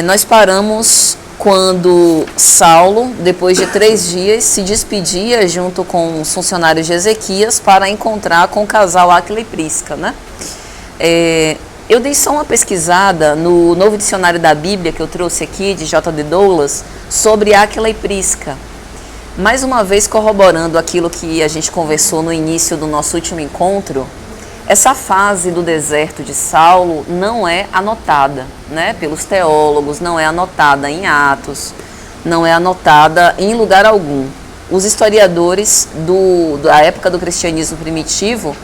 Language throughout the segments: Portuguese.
Nós paramos quando Saulo, depois de 3 dias, se despedia junto com os funcionários de Ezequias para encontrar com o casal Áquila e Prisca, né? Eu dei só uma pesquisada no novo dicionário da Bíblia que eu trouxe aqui, de J.D. Douglas, sobre Áquila e Prisca. Mais uma vez corroborando aquilo que a gente conversou no início do nosso último encontro, essa fase do deserto de Saulo não é anotada, né, pelos teólogos, não é anotada em Atos, não é anotada em lugar algum. Os historiadores da época do cristianismo primitivo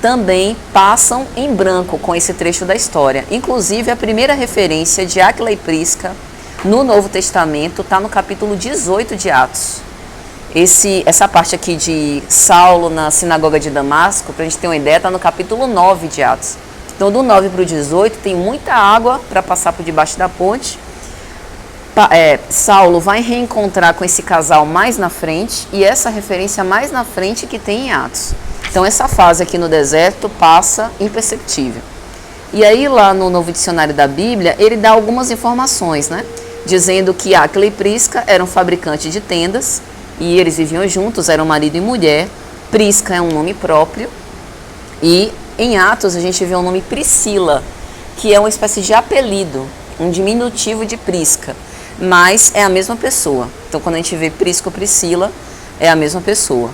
também passam em branco com esse trecho da história. Inclusive, a primeira referência de Áquila e Prisca no Novo Testamento está no capítulo 18 de Atos. Essa parte aqui de Saulo na sinagoga de Damasco, para a gente ter uma ideia, está no capítulo 9 de Atos. Então, do 9 para o 18, tem muita água para passar por debaixo da ponte. Saulo vai reencontrar com esse casal mais na frente, e essa referência mais na frente que tem em Atos. Então, essa fase aqui no deserto passa imperceptível. E aí, lá no Novo Dicionário da Bíblia, ele dá algumas informações, né? Dizendo que Áquila e Prisca eram fabricantes de tendas, e eles viviam juntos, eram marido e mulher. Prisca é um nome próprio. E em Atos a gente vê o nome Priscila, que é uma espécie de apelido, um diminutivo de Prisca, mas é a mesma pessoa. Então, quando a gente vê Prisca ou Priscila, é a mesma pessoa.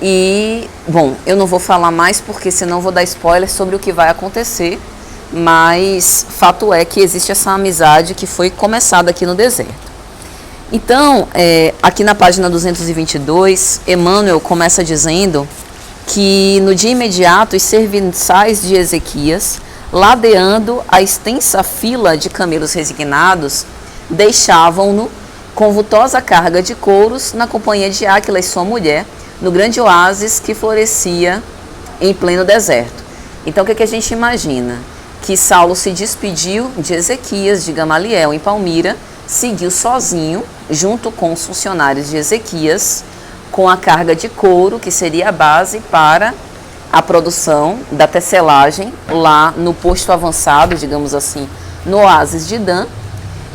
E, bom, eu não vou falar mais porque senão vou dar spoiler sobre o que vai acontecer, mas fato é que existe essa amizade que foi começada aqui no deserto. Então, aqui na página 222, Emmanuel começa dizendo que no dia imediato os serviçais de Ezequias, ladeando a extensa fila de camelos resignados, deixavam-no com vultosa carga de couros na companhia de Áquila e sua mulher, no grande oásis que florescia em pleno deserto. Então, o que a gente imagina? Que Saulo se despediu de Ezequias, de Gamaliel, em Palmira, seguiu sozinho, junto com os funcionários de Ezequias, com a carga de couro, que seria a base para a produção da tecelagem lá no posto avançado, digamos assim, no oásis de Dan,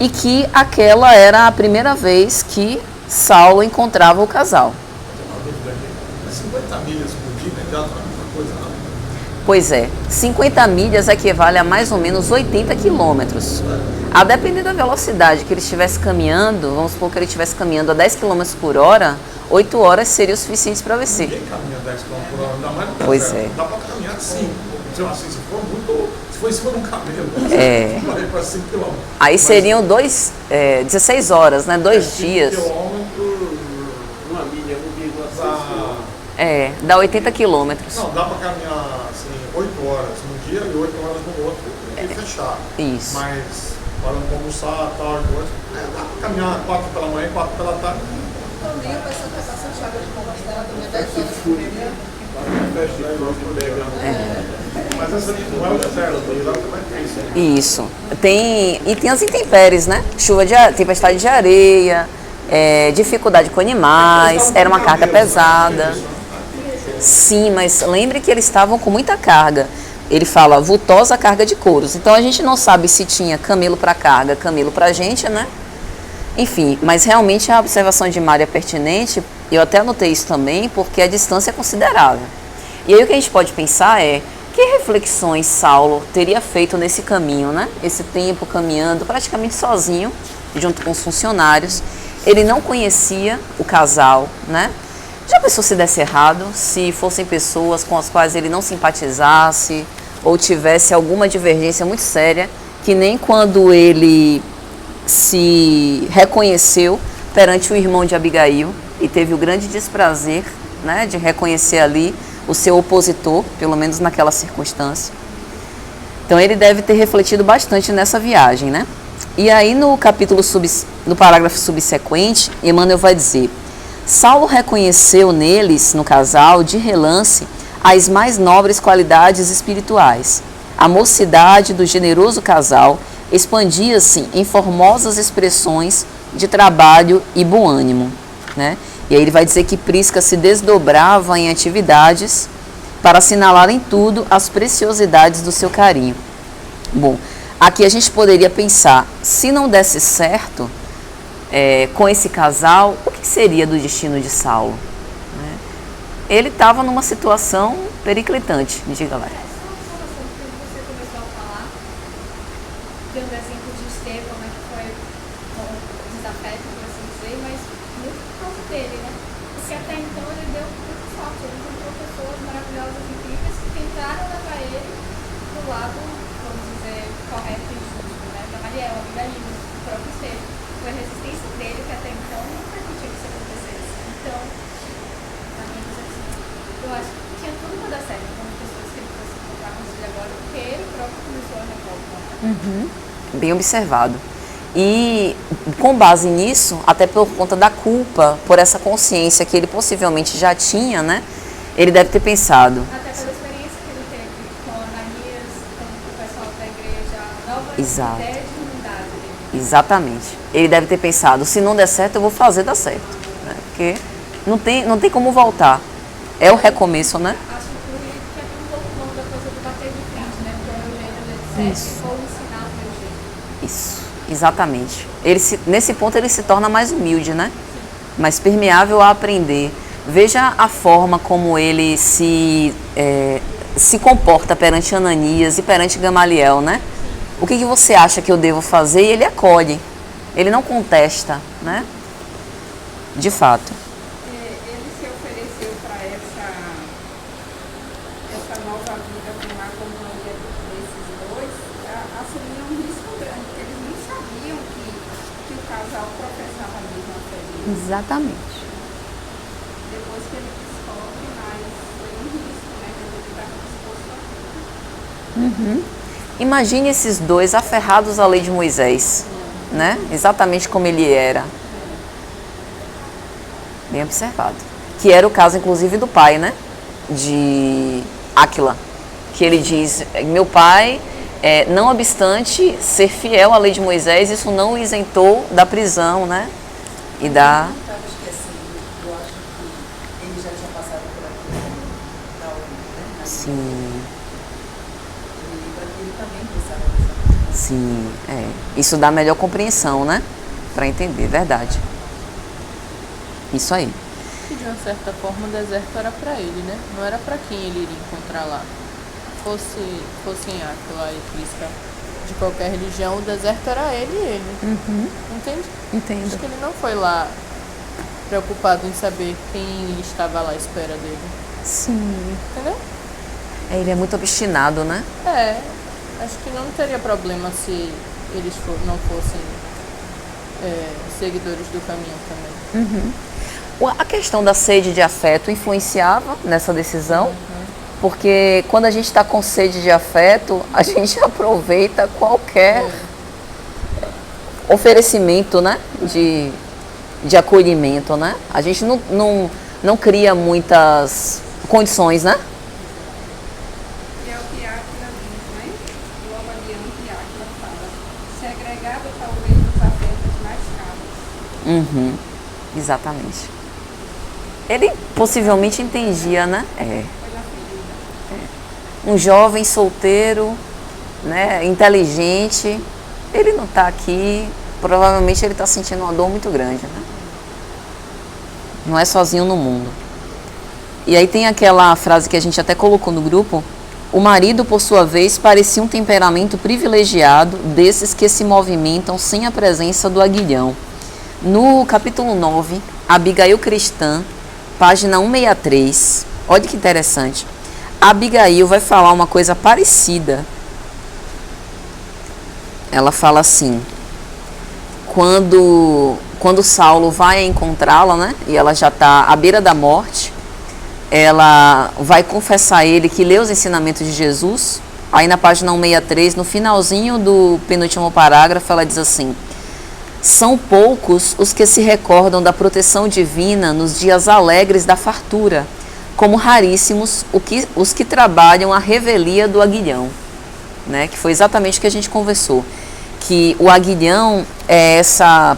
e que aquela era a primeira vez que Saulo encontrava o casal. 50 milhas por dia, já não é muita coisa, não? Pois é, 50 milhas equivale a mais ou menos 80 quilômetros. A depender da velocidade que ele estivesse caminhando, vamos supor que ele estivesse caminhando a 10 km por hora, 8 horas seria o suficiente para você. Ninguém caminha 10 km por hora, ainda mais no deserto. Pois é. Dá para caminhar 5. Assim, se for em cima de um camelo, vai para 5 km. Aí seriam 16 horas, né? 2 dias. 5 km, uma milha, 1,6. Dá 80 quilômetros. Não, dá para caminhar assim, 8 horas num dia e 8 horas no outro, e fechar. Isso. Mas, parando para almoçar, tal, dá para caminhar 4 pela manhã e 4 pela tarde. Também a pessoa está passando chave de Compostela também 10 horas por dia. Mas essa não é o deserto, exatamente isso. Isso. E tem as intempéries, né? Tempestade de areia, dificuldade com animais, era uma carga pesada. Sim, mas lembre que eles estavam com muita carga. Ele fala vultosa carga de couros. Então a gente não sabe se tinha camelo para carga, camelo para gente, né? Enfim, mas realmente a observação de Mário é pertinente. Eu até anotei isso também, porque a distância é considerável. E aí o que a gente pode pensar é que reflexões Saulo teria feito nesse caminho, né? Esse tempo caminhando praticamente sozinho, junto com os funcionários. Ele não conhecia o casal, né? Já pensou se desse errado, se fossem pessoas com as quais ele não simpatizasse ou tivesse alguma divergência muito séria, que nem quando ele se reconheceu perante o irmão de Abigail e teve o grande desprazer, né, de reconhecer ali o seu opositor, pelo menos naquela circunstância. Então ele deve ter refletido bastante nessa viagem, né? E aí no parágrafo subsequente, Emmanuel vai dizer: Saulo reconheceu neles, no casal, de relance, as mais nobres qualidades espirituais. A mocidade do generoso casal expandia-se em formosas expressões de trabalho e bom ânimo, né? E aí ele vai dizer que Prisca se desdobrava em atividades para assinalar em tudo as preciosidades do seu carinho. Bom, aqui a gente poderia pensar, se não desse certo com esse casal, o que seria do destino de Saulo? Né? Ele estava numa situação periclitante, me diga lá. Você começou a falar, dando exemplo de Estevão, né, que foi um desafeto, por assim dizer, mas muito por causa dele, né? Porque até então ele deu muito sorte, ele encontrou pessoas maravilhosas e incríveis que tentaram levar ele do lado, vamos dizer, correto e justo, né? Gamaliel, Abigail, o próprio Estevão. Foi a resistência dele que até então não permitiu que isso acontecesse. Então, na minha concepção, eu acho que tinha tudo para dar certo com as pessoas que ele fosse encontrar com ele agora, porque ele próprio começou a revolta. Bem observado. E com base nisso, até por conta da culpa, por essa consciência que ele possivelmente já tinha, né? Ele deve ter pensado. Até pela experiência que ele teve com Ananias, com o pessoal da igreja, a nova Exato. ideia de unidade dele. Exatamente. Ele deve ter pensado, se não der certo, eu vou fazer dar certo. Né? Porque não tem como voltar. É o recomeço, né? Acho que ele quer um pouco longo da coisa do bater de frente, né? Porque o Eugênio disse, ou ensinar o Eugênio. Isso, exatamente. Nesse ponto ele se torna mais humilde, né? Mais permeável a aprender. Veja a forma como ele se comporta perante Ananias e perante Gamaliel, né? O que você acha que eu devo fazer? E ele acolhe. Ele não contesta, né? De fato. Ele se ofereceu para essa nova vida com a companhia desses dois, assumiu um risco grande, porque eles nem sabiam que o casal professava a mesma fé deles. Exatamente. Depois que ele descobre, mas foi um risco, né? Que ele estava disposto a tudo. Imagine esses dois aferrados à lei de Moisés, né? Exatamente como ele era. Bem observado. Que era o caso, inclusive, do pai, né? De Áquila. Que ele diz, meu pai, não obstante ser fiel à lei de Moisés, isso não o isentou da prisão, né? E da... Eu estava esquecendo, eu acho que ele já tinha passado por aquilo na outra, né? Sim, E para que ele também pensava nessa coisa. sim. Isso dá melhor compreensão, né? Para entender, verdade. Isso aí. E de uma certa forma o deserto era para ele, né? Não era para quem ele iria encontrar lá. Fossem Áquila e Prisca de qualquer religião, o deserto era ele e ele. Entende? Entendo. Acho que ele não foi lá preocupado em saber quem estava lá à espera dele. Sim. Entendeu? Ele é muito obstinado, né? Acho que não teria problema se eles não fossem seguidores do caminho também. A questão da sede de afeto influenciava nessa decisão, porque quando a gente está com sede de afeto, a gente aproveita qualquer oferecimento, né? De acolhimento, né? A gente não cria muitas condições, né? E é o que Áquila diz, né? Logo adiante, Áquila fala, segregado talvez dos afetos mais caros. Exatamente. Ele possivelmente entendia, né? Um jovem solteiro, né? Inteligente, ele não está aqui, provavelmente ele está sentindo uma dor muito grande, né? Não é sozinho no mundo. E aí tem aquela frase que a gente até colocou no grupo: o marido, por sua vez, parecia um temperamento privilegiado desses que se movimentam sem a presença do aguilhão. No capítulo 9, Abigail Cristã, página 163, olha que interessante. Abigail vai falar uma coisa parecida. Ela fala assim: quando Saulo vai encontrá-la, né, e ela já está à beira da morte, ela vai confessar a ele que lê os ensinamentos de Jesus. Aí na página 163, no finalzinho do penúltimo parágrafo, ela diz assim: são poucos os que se recordam da proteção divina nos dias alegres da fartura, como raríssimos os que trabalham a revelia do aguilhão, né? Que foi exatamente o que a gente conversou, que o aguilhão é essa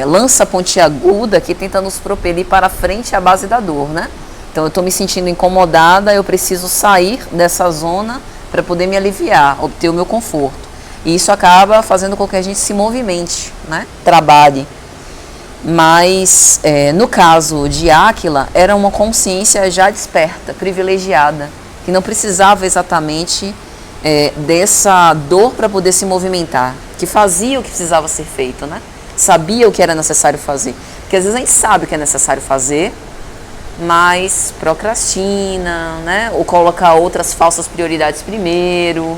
lança pontiaguda que tenta nos propelir para frente à base da dor, né? Então eu estou me sentindo incomodada, eu preciso sair dessa zona para poder me aliviar, obter o meu conforto. E isso acaba fazendo com que a gente se movimente, né? Trabalhe. Mas, no caso de Áquila, era uma consciência já desperta, privilegiada, que não precisava exatamente dessa dor para poder se movimentar, que fazia o que precisava ser feito, né? Sabia o que era necessário fazer. Porque às vezes a gente sabe o que é necessário fazer, mas procrastina, né? Ou coloca outras falsas prioridades primeiro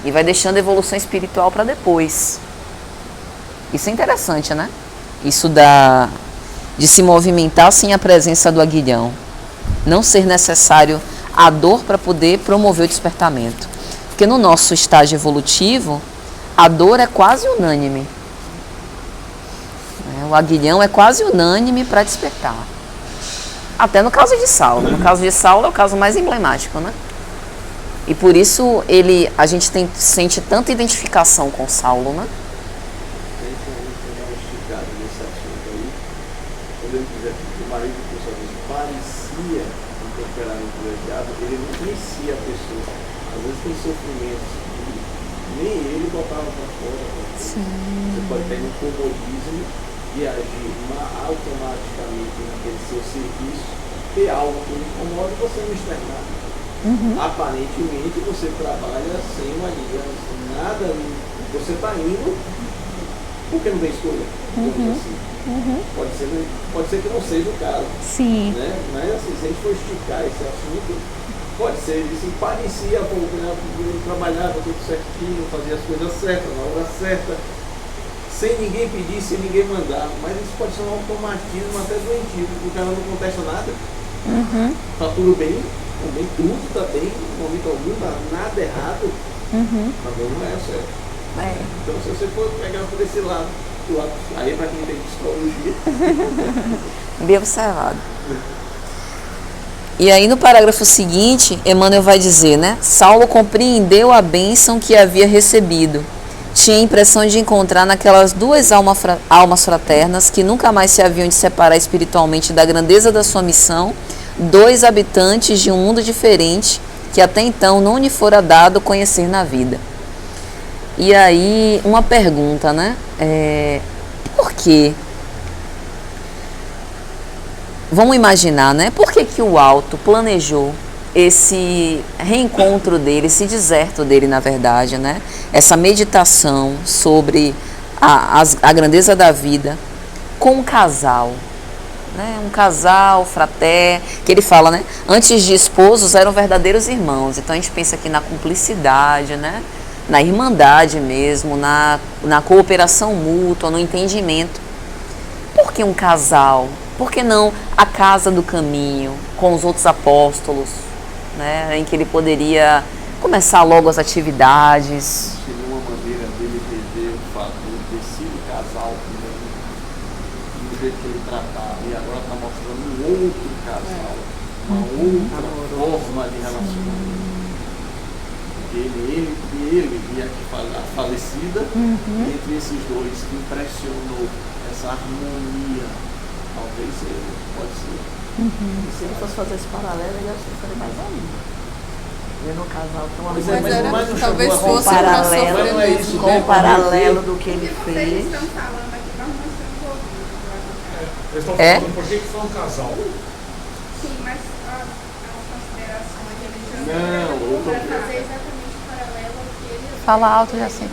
e vai deixando a evolução espiritual para depois. Isso é interessante, né? Isso de se movimentar sem a presença do aguilhão. Não ser necessário a dor para poder promover o despertamento. Porque no nosso estágio evolutivo, a dor é quase unânime. O aguilhão é quase unânime para despertar. Até no caso de Saulo. No caso de Saulo é o caso mais emblemático, né? E por isso a gente sente tanta identificação com Saulo, né? O marido, por sua vez, parecia um temperamento privilegiado, ele não conhecia a pessoa. Às vezes tem sofrimentos que nem ele botava para fora. Você pode ter um comodismo de agir automaticamente naquele seu serviço, ter algo que lhe incomoda e você não externar. Aparentemente você trabalha sem uma ligação, nada, você está indo porque não tem escolha. Pode ser que não seja o caso. Sim. Né? Mas assim, se a gente for esticar esse assunto, pode ser, isso parecia, ele trabalhava tudo certinho, fazia as coisas certas, na hora certa, sem ninguém pedir, sem ninguém mandar. Mas isso pode ser um automatismo até doentio, porque o cara não contesta nada. Tá tudo bem, também tudo tá bem, no momento algum, tá nada errado, mas não é certo. Então se você for pegar por esse lado, aí para quem tem psicologia. Bem observado. E aí no parágrafo seguinte, Emmanuel vai dizer, né? Saulo compreendeu a bênção que havia recebido. Tinha a impressão de encontrar naquelas duas almas fraternas que nunca mais se haviam de separar espiritualmente da grandeza da sua missão, dois habitantes de um mundo diferente que até então não lhe fora dado conhecer na vida. E aí, uma pergunta, né? Por quê? Vamos imaginar, né? Por que o Alto planejou esse reencontro dele, esse deserto dele, na verdade, né? Essa meditação sobre a grandeza da vida com um casal, né? Um casal fraterno, que ele fala, né? Antes de esposos eram verdadeiros irmãos. Então a gente pensa aqui na cumplicidade, né? Na irmandade mesmo, na cooperação mútua, no entendimento. Por que um casal? Por que não a casa do caminho, com os outros apóstolos, né, em que ele poderia começar logo as atividades? Seria uma maneira dele rever o fato de ter sido casal também, do jeito que ele tratava, e agora está mostrando um outro casal, uma outra forma de relacionamento. Ele via aqui a falecida, entre esses dois, que impressionou essa harmonia. Talvez seja, pode ser. Se ele fosse fazer esse paralelo, ele acho que seria mais ainda. Ele no casal tão Mas talvez fosse com para paralelo, sofrer mesmo. com o paralelo do que ele Vocês fez. estão falando aqui, vamos mostrar um pouquinho. Eles estão falando por que foi um casal. Sim, mas as considerações religiosas Não, eu tô Para fazer exatamente o paralelo ao que ele Fala alto, já sei.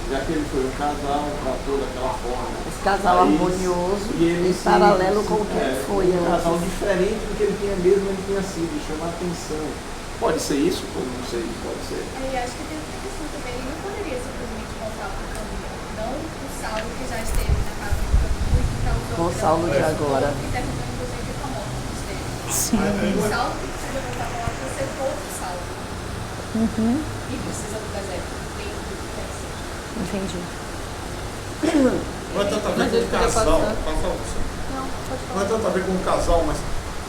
Já que ele foi um casal, tratou daquela forma. Esse casal Aí, harmonioso, e ele em paralelo com o que ele foi. Um casal diferente do que ele tinha mesmo, ele tinha sido, chamar atenção. Pode ser isso? Não sei, pode ser. Aí acho que tem outra questão também. Ele não poderia simplesmente voltar para o caminho. Não o Saulo que já esteve na casa do caminho que causou. Com o Saulo de agora. Que terminou inclusive com a morte do Estevão. Sim. O Saulo que precisa voltar para lá para ser outro Saulo. E precisa do deserto. Tem o que quer ser. Entendi. Não é tanto a ver Mas com ele um podia casal. passar. Pode falar você. Não, pode Não é falar. tanto a ver com um casal, mas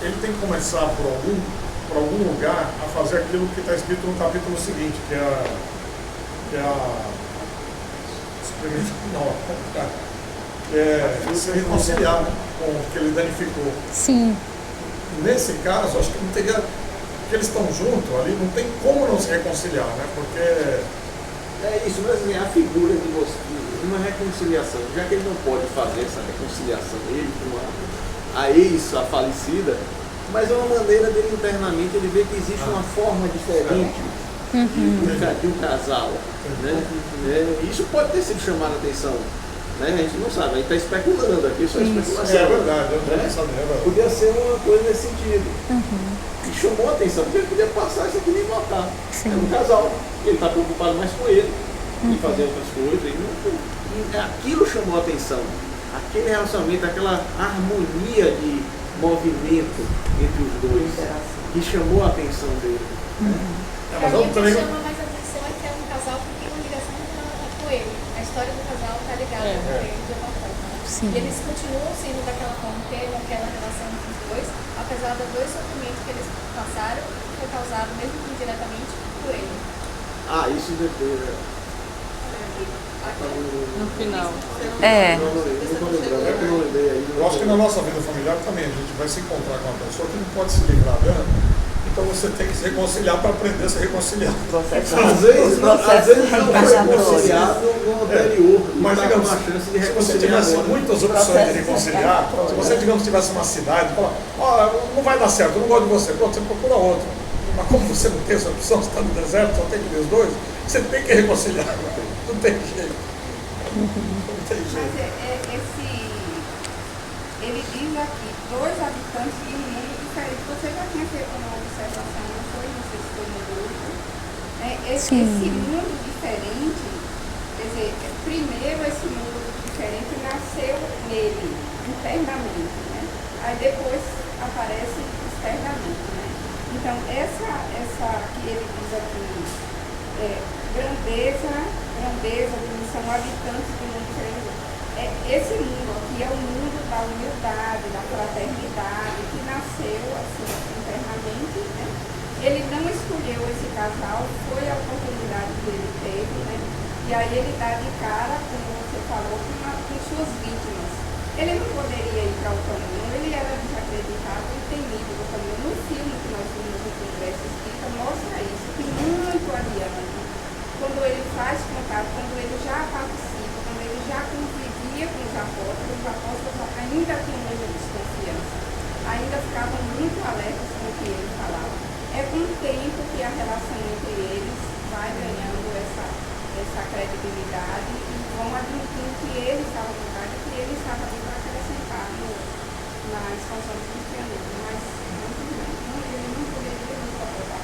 ele tem que começar por algum lugar a fazer aquilo que está escrito no capítulo seguinte, que é se reconciliar, né, com o que ele danificou. Sim. Nesse caso, acho que não teria porque eles estão juntos ali, não tem como não se reconciliar, né? Porque É isso, mas assim, a figura de você, uma reconciliação, já que ele não pode fazer essa reconciliação, ele com a ex, a falecida, mas é uma maneira dele internamente, ele vê que existe uma forma diferente de um casal. Né? Isso pode ter sido chamado a atenção. Né? A gente não sabe, a gente está especulando aqui, só especulação. é verdade, eu tô pensando, é verdade. Podia ser uma coisa nesse sentido. E chamou a atenção, porque ele podia passar isso aqui nem notar. É um casal, ele está preocupado mais com ele, em fazer outras coisas. E aquilo chamou a atenção. Aquele relacionamento, aquela harmonia de movimento entre os dois, que chamou a atenção dele. Mas Pra eu mim, o que também chama mais atenção é que é um casal que tem uma ligação com ele. A história do casal está ligada com ele de uma forma. E eles continuam sendo daquela forma, tendo aquela relação entre os dois, apesar dos dois sofrimentos que eles passaram, que foi causado mesmo que indiretamente por ele. Isso depois. No final. Eu acho que na nossa vida familiar também a gente vai se encontrar com uma pessoa que não pode se livrar dela. Então você tem que se reconciliar para aprender a se reconciliar. Às vezes não foi reconciliado no anterior, Mas digamos, uma chance de se você reconciliar tivesse agora. muitas opções de reconciliar, se você, digamos, tivesse uma cidade, fala, não vai dar certo, eu não gosto de você, pronto, você procura outro. Mas como você não tem essa opção, você está no deserto, só tem que ver os dois, você tem que reconciliar. Não tem jeito. Não tem jeito. Ele diz aqui, 2 habitantes de um mundo diferente. Você já tinha feito uma observação, não foi? Não sei se foi no grupo. Esse mundo diferente, quer dizer, primeiro esse mundo diferente nasceu nele, internamente, né? Aí depois aparece externamente, né? Então, essa que ele diz aqui, grandeza, são habitantes do mundo diferente. Esse mundo aqui é o mundo da humildade, da fraternidade, que nasceu assim, internamente, né? Ele não escolheu esse casal, foi a oportunidade que ele teve, né? E aí ele dá de cara, como você falou, com suas vítimas. Ele não poderia ir para o caminho, ele era desacreditado e temido do caminho. No filme que nós vimos no Congresso Espírita, mostra isso, que muito adiante, quando ele faz contato, quando ele já participa, quando ele já convivia com os apóstolos ainda tinham muita desconfiança, ainda ficavam muito alertas com o que ele falava. É com o tempo que a relação entre eles vai ganhando essa credibilidade e vão admitindo que ele estava com vontade, que ele estava ali para acrescentar na expansão do cristianismo, mas ele não poderia ir para o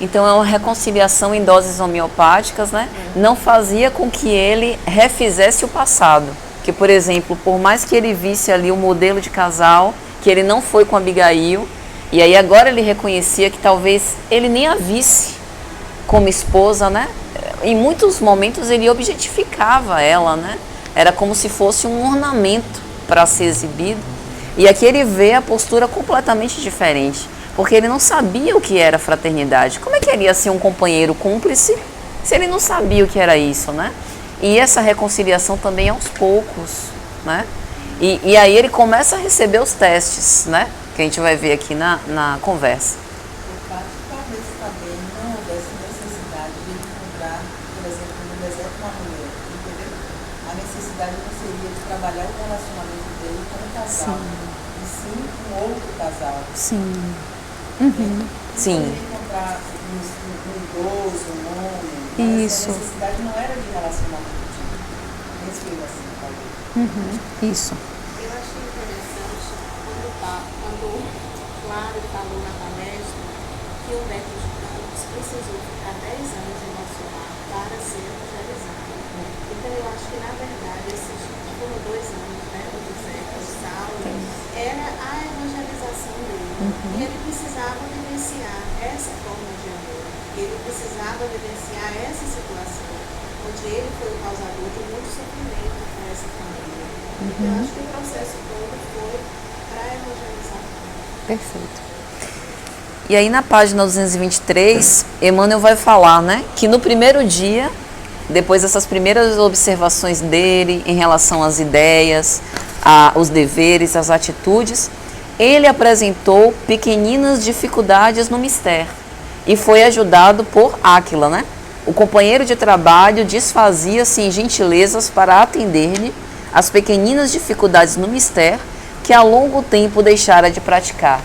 Então é uma reconciliação em doses homeopáticas, né? Não fazia com que ele refizesse o passado. Que, por exemplo, por mais que ele visse ali o modelo de casal, que ele não foi com Abigail, e aí agora ele reconhecia que talvez ele nem a visse como esposa, né? Em muitos momentos ele objetificava ela, né? Era como se fosse um ornamento para ser exibido. E aqui ele vê a postura completamente diferente. Porque ele não sabia o que era fraternidade. Como é que ele ia ser um companheiro cúmplice se ele não sabia o que era isso, né? E essa reconciliação também aos poucos, né? E aí ele começa a receber os testes, né? Que a gente vai ver aqui na conversa. Talvez também não houvesse necessidade de encontrar, por exemplo, no deserto uma mulher, entendeu? A necessidade não seria de trabalhar o relacionamento dele com um casal, e sim com outro casal. Sim. Sim. Encontrar um idoso, um homem, mas a necessidade não era de relacionamento, nesse filme assim, talvez. Isso. Eu achei interessante quando o Flávio falou na palestra que o Beto de Campos precisou ficar 10 anos em nosso lar para ser evangelizado. Então eu acho que na verdade esses foram 2 anos, né, do deserto, o Saulo, era a evangelização dele. E ele precisava vivenciar essa forma de amor. Ele precisava vivenciar essa situação, onde ele foi o causador de muito sofrimento para essa família. Então eu acho que o processo todo foi para evangelizar. Perfeito. E aí na página 223, Emmanuel vai falar, né, que no primeiro dia, depois dessas primeiras observações dele em relação às ideias, os deveres, as atitudes, ele apresentou pequeninas dificuldades no mistério e foi ajudado por Áquila, né? O companheiro de trabalho desfazia-se em gentilezas para atender-lhe as pequeninas dificuldades no mistério que há longo tempo deixara de praticar.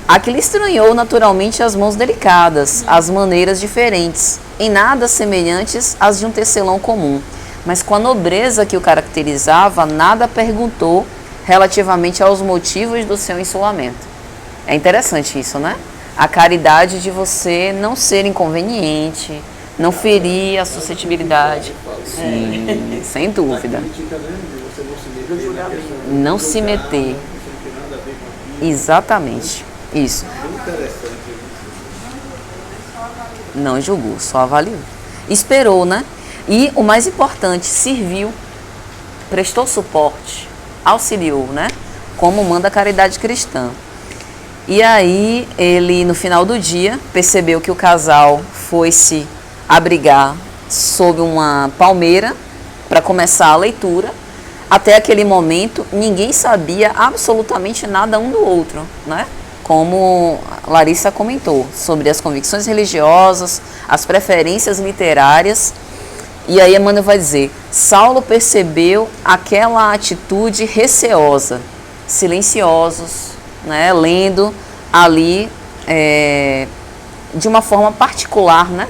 Áquila estranhou naturalmente as mãos delicadas, as maneiras diferentes, em nada semelhantes às de um tecelão comum, mas com a nobreza que o caracterizava, nada perguntou relativamente aos motivos do seu insulamento. É interessante isso, né? A caridade de você não ser inconveniente, não ferir a suscetibilidade. Sim, sem dúvida. Não se meter. Exatamente. Isso. Não julgou, só avaliou. Esperou, né? E o mais importante, serviu, prestou suporte, auxiliou, né? Como manda a caridade cristã. E aí ele, no final do dia, percebeu que o casal foi se abrigar sob uma palmeira para começar a leitura. Até aquele momento, ninguém sabia absolutamente nada um do outro, né? Como Larissa comentou, sobre as convicções religiosas, as preferências literárias. E aí Emmanuel vai dizer, Saulo percebeu aquela atitude receosa, silenciosos, né, lendo ali de uma forma particular, né?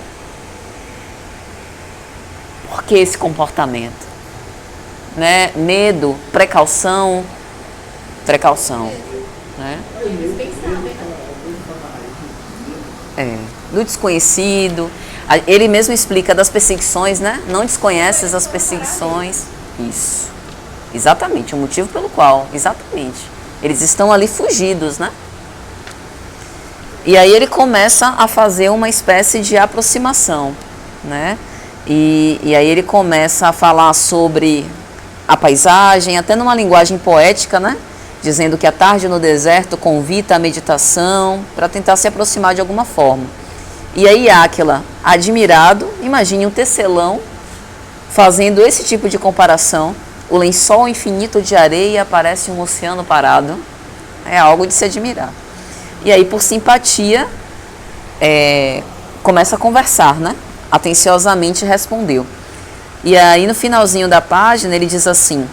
Por que esse comportamento? Né? Medo, precaução, né? Do desconhecido. Ele mesmo explica das perseguições, né? Não desconheces as perseguições. Isso. Exatamente, o motivo pelo qual. Exatamente. Eles estão ali fugidos, né? E aí ele começa a fazer uma espécie de aproximação, né? E aí ele começa a falar sobre a paisagem, até numa linguagem poética, né? Dizendo que a tarde no deserto convida à meditação, para tentar se aproximar de alguma forma. E aí Áquila, admirado, imagine um tecelão fazendo esse tipo de comparação. O lençol infinito de areia parece um oceano parado. É algo de se admirar. E aí, por simpatia, começa a conversar, né? Atenciosamente respondeu. E aí, no finalzinho da página, ele diz assim: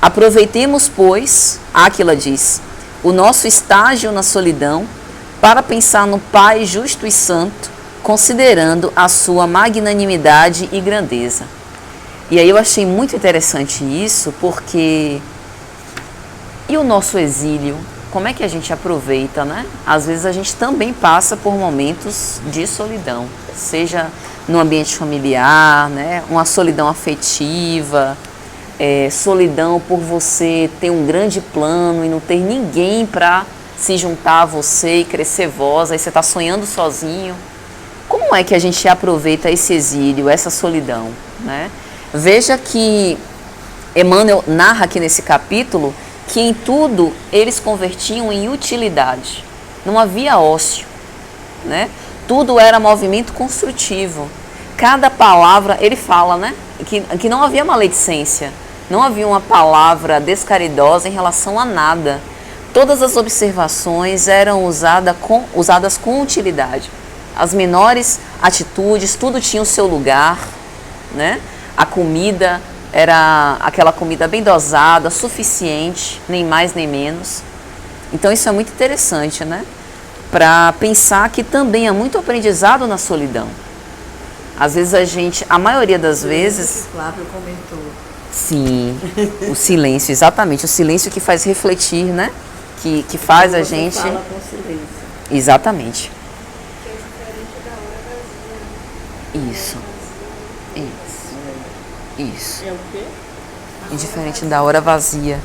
aproveitemos, pois, Áquila diz, o nosso estágio na solidão para pensar no Pai justo e santo, considerando a sua magnanimidade e grandeza. E aí eu achei muito interessante isso, porque e o nosso exílio? Como é que a gente aproveita, né? Às vezes a gente também passa por momentos de solidão, seja no ambiente familiar, né? Uma solidão afetiva, solidão por você ter um grande plano e não ter ninguém para se juntar a você e crescer voz, aí você está sonhando sozinho. Como é que a gente aproveita esse exílio, essa solidão, né? Veja que Emmanuel narra aqui nesse capítulo que em tudo eles convertiam em utilidade. Não havia ócio, né? Tudo era movimento construtivo. Cada palavra, ele fala, né? Que não havia maledicência, não havia uma palavra descaridosa em relação a nada. Todas as observações eram usadas com utilidade. As menores atitudes, tudo tinha o seu lugar, né? A comida era aquela comida bem dosada, suficiente, nem mais nem menos. Então isso é muito interessante, né? Para pensar que também há muito aprendizado na solidão. Às vezes a maioria das vezes... Flávio comentou. Sim, o silêncio, exatamente. O silêncio que faz refletir, né? Que faz a gente... Fala com silêncio. Exatamente. Que é diferente da hora vazia. Isso. Isso. É o quê? Indiferente da hora vazia.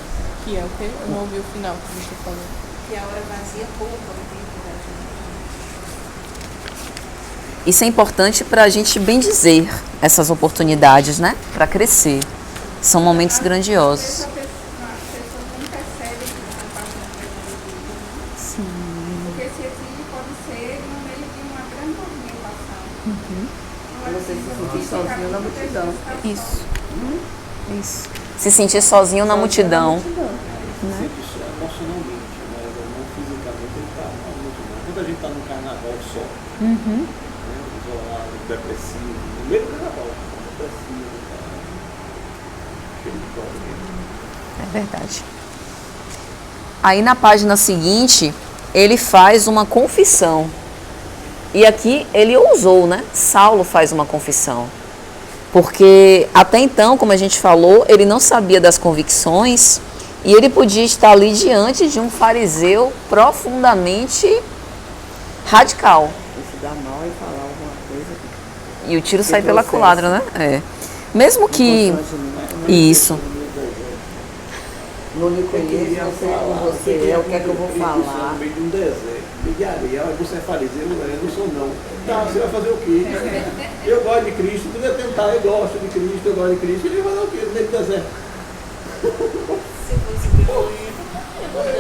Que é o quê? Eu não ouvi o final que você falou. Que a hora vazia poupa o tempo da gente. Isso é importante para a gente bem dizer essas oportunidades, né? Para crescer. São momentos grandiosos. A pessoa nem percebe que está passando pelo exílio. Sim. Porque esse exílio pode ser no meio de uma grande movimentação. Você se sentir sozinho na multidão. Isso. Se sentir sozinho na multidão. Sente emocionalmente, né? quando a gente está no carnaval só, Uhum. né, isolado, depressivo, no meio do carnaval, depressivo, cheio de problema. É verdade. Aí na página seguinte, ele faz uma confissão. E aqui ele ousou, né? Saulo faz uma confissão. Porque até então, como a gente falou, ele não sabia das convicções e ele podia estar ali diante de um fariseu profundamente radical. Se dá mal e falar alguma coisa. E o tiro sai pela culatra, né? É. Mesmo que... Isso. Não me conheço, não sei como você é, o que é que eu vou falar. No meio de um deserto, no meio de areia. Você é fariseu? Eu não sou não. Tá, você vai fazer o quê? Eu gosto de Cristo, tu ia tentar, eu gosto de Cristo, eu gosto de Cristo. Ele vai fazer o quê no meio do deserto?